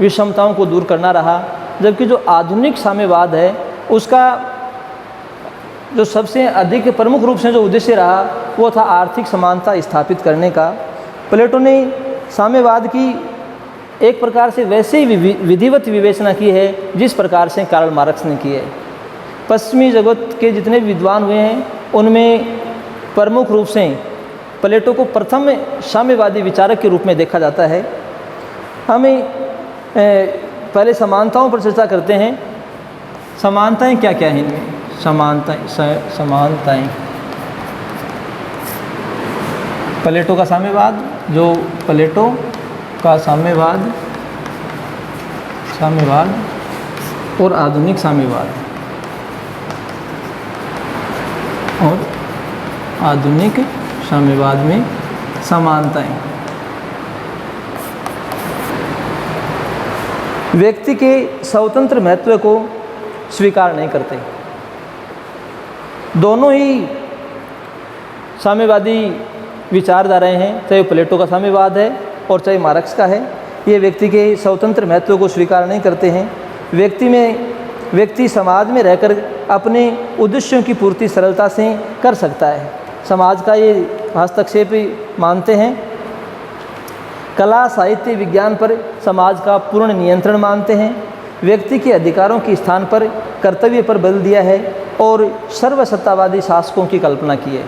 विषमताओं को दूर करना रहा, जबकि जो आधुनिक साम्यवाद है उसका जो सबसे अधिक प्रमुख रूप से जो उद्देश्य रहा वो था आर्थिक समानता स्थापित करने का। प्लेटो ने साम्यवाद की एक प्रकार से वैसे ही विधिवत विवेचना की है जिस प्रकार से कार्ल मार्क्स ने की है। पश्चिमी जगत के जितने विद्वान हुए हैं उनमें प्रमुख रूप से प्लेटो को प्रथम साम्यवादी विचारक के रूप में देखा जाता है। हमें पहले समानताओं पर चर्चा करते हैं। समानताएं क्या क्या हैं इनमें? समानताएं प्लेटो का साम्यवाद, जो प्लेटो का साम्यवाद और आधुनिक साम्यवाद, और आधुनिक साम्यवाद में समानताएं। व्यक्ति के स्वतंत्र महत्व को स्वीकार नहीं करते। दोनों ही साम्यवादी विचारधाराएं हैं, चाहे प्लेटो का साम्यवाद है और चाहे मार्क्स का है। ये व्यक्ति के स्वतंत्र महत्व को स्वीकार नहीं करते हैं। व्यक्ति समाज में रहकर अपने उद्देश्यों की पूर्ति सरलता से कर सकता है, समाज का ये हस्तक्षेप मानते हैं। कला, साहित्य, विज्ञान पर समाज का पूर्ण नियंत्रण मानते हैं। व्यक्ति के अधिकारों के स्थान पर कर्तव्य पर बल दिया है और सर्वसत्तावादी शासकों की कल्पना की है।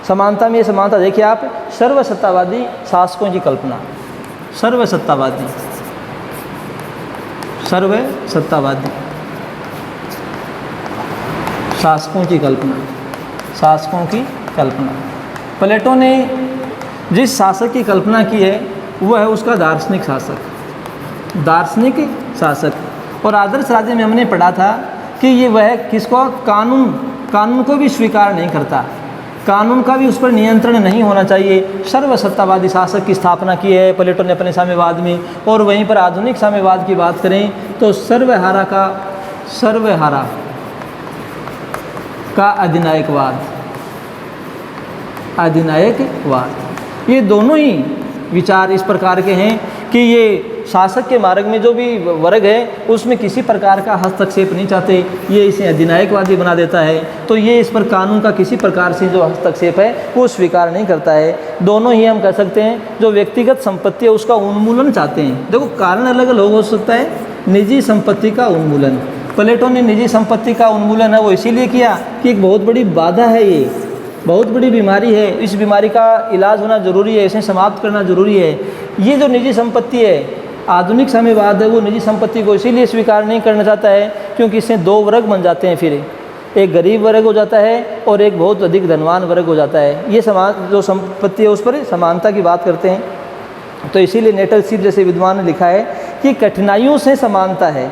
समानता में ये समानता देखिए आप, सर्वसत्तावादी शासकों की कल्पना, सर्वसत्तावादी शासकों की कल्पना। प्लेटो ने जिस शासक की कल्पना की है वह है उसका दार्शनिक शासक। और आदर्श राज्य में हमने पढ़ा था कि ये वह किसको, कानून को भी स्वीकार नहीं करता, कानून का भी उस पर नियंत्रण नहीं होना चाहिए। सर्वसत्तावादी शासक की स्थापना की है प्लेटो ने अपने साम्यवाद में। और वहीं पर आधुनिक साम्यवाद की बात करें तो सर्वहारा का अधिनायकवाद, ये दोनों ही विचार इस प्रकार के हैं कि ये शासक के मार्ग में जो भी वर्ग है उसमें किसी प्रकार का हस्तक्षेप नहीं चाहते, ये इसे अधिनायकवादी बना देता है। तो ये इस पर कानून का किसी प्रकार से जो हस्तक्षेप है वो स्वीकार नहीं करता है। दोनों ही हम कह सकते हैं जो व्यक्तिगत संपत्ति है उसका उन्मूलन चाहते हैं। देखो कारण अलग अलग हो सकता है। निजी संपत्ति का उन्मूलन, प्लेटो ने निजी संपत्ति का उन्मूलन है वो इसीलिए किया कि एक बहुत बड़ी बाधा है, ये बहुत बड़ी बीमारी है, इस बीमारी का इलाज होना जरूरी है, इसे समाप्त करना जरूरी है। ये जो निजी संपत्ति है, आधुनिक साम्यवाद है, वो निजी संपत्ति को इसीलिए स्वीकार नहीं करना चाहता है क्योंकि इससे दो वर्ग बन जाते हैं। फिर एक गरीब वर्ग हो जाता है और एक बहुत अधिक धनवान वर्ग हो जाता है। ये समान जो संपत्ति है उस पर समानता की बात करते हैं। तो इसीलिए नेटलशिप जैसे विद्वान ने लिखा है कि कठिनाइयों से समानता है।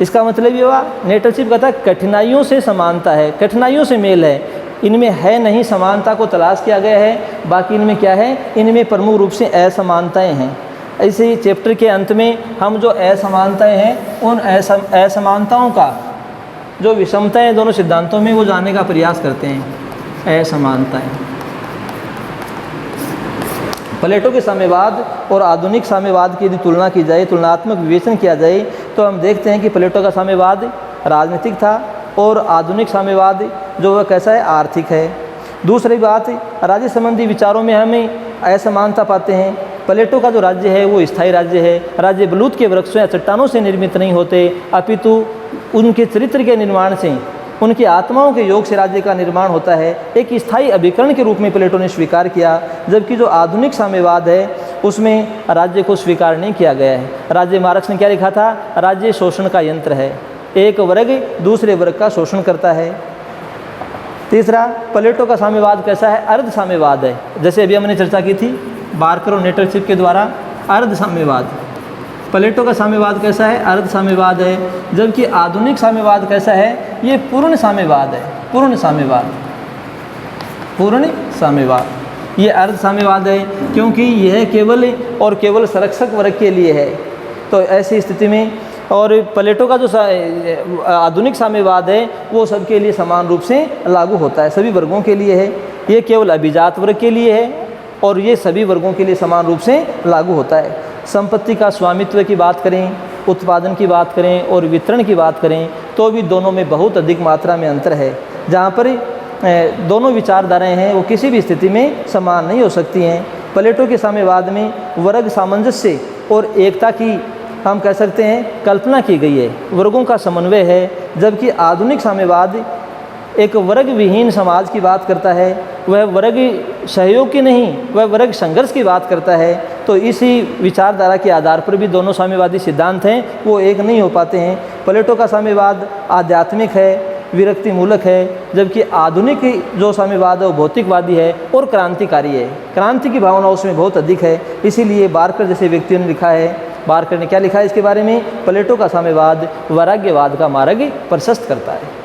इसका मतलब ये हुआ, नेटलशिप कहता है कठिनाइयों से समानता है, कठिनाइयों से मेल है, इनमें है नहीं समानता को तलाश किया गया है, बाकी इनमें क्या है, इनमें प्रमुख रूप से असमानताएं हैं। ऐसे ही चैप्टर के अंत में हम जो असमानताएं हैं उन असमानताओं का जो विषमताएं दोनों सिद्धांतों में वो जानने का प्रयास करते हैं। असमानताएं प्लेटो के साम्यवाद और आधुनिक साम्यवाद की यदि तुलना की जाए, तुलनात्मक विवेचन किया जाए, तो हम देखते हैं कि प्लेटो का साम्यवाद राजनीतिक था और आधुनिक साम्यवाद जो वह कैसा है, आर्थिक है। दूसरी बात, राज्य संबंधी विचारों में हमें असमानता पाते हैं। प्लेटो का जो राज्य है वो स्थायी राज्य है। राज्य बलूत के वृक्षों या चट्टानों से निर्मित नहीं होते, अपितु उनके चरित्र के निर्माण से, उनकी आत्माओं के योग से राज्य का निर्माण होता है। एक स्थायी अभिकरण के रूप में प्लेटो ने स्वीकार किया, जबकि जो आधुनिक साम्यवाद है उसमें राज्य को स्वीकार नहीं किया गया है। राज्य मार्क्स ने क्या लिखा था, राज्य शोषण का यंत्र है, एक वर्ग दूसरे वर्ग का शोषण करता है। तीसरा, प्लेटो का साम्यवाद कैसा है, अर्ध साम्यवाद है। जैसे अभी हमने चर्चा की थी बार्कर और नेटलशिप के द्वारा, अर्ध साम्यवाद। प्लेटो का साम्यवाद कैसा है, अर्ध साम्यवाद है, जबकि आधुनिक साम्यवाद कैसा है, ये पूर्ण साम्यवाद है, पूर्ण साम्यवाद, पूर्ण साम्यवाद। ये अर्ध साम्यवाद है क्योंकि यह केवल और केवल संरक्षक वर्ग के लिए है। तो ऐसी स्थिति में, और प्लेटो का जो आधुनिक साम्यवाद है वो सबके लिए समान रूप से लागू होता है, सभी वर्गों के लिए है। ये केवल अभिजात वर्ग के लिए है और ये सभी वर्गों के लिए समान रूप से लागू होता है। संपत्ति का स्वामित्व की बात करें, उत्पादन की बात करें और वितरण की बात करें तो भी दोनों में बहुत अधिक मात्रा में अंतर है। जहाँ पर दोनों विचारधाराएं हैं वो किसी भी स्थिति में समान नहीं हो सकती हैं। प्लेटो के साम्यवाद में वर्ग सामंजस्य और एकता की हम कह सकते हैं कल्पना की गई है, वर्गों का समन्वय है, जबकि आधुनिक साम्यवाद एक वर्ग विहीन समाज की बात करता है, वह वर्ग सहयोग की नहीं, वह वर्ग संघर्ष की बात करता है। तो इसी विचारधारा के आधार पर भी दोनों साम्यवादी सिद्धांत हैं वो एक नहीं हो पाते हैं। प्लेटो का साम्यवाद आध्यात्मिक है, विरक्ति मूलक है, जबकि आधुनिक जो साम्यवाद है वो भौतिकवादी है और क्रांतिकारी है, क्रांति की भावना उसमें बहुत अधिक है। इसीलिए बार्कर जैसे व्यक्तियों ने लिखा है, बार्कर ने क्या लिखा है इसके बारे में, प्लेटो का साम्यवाद वैराग्यवाद का मार्ग प्रशस्त करता है।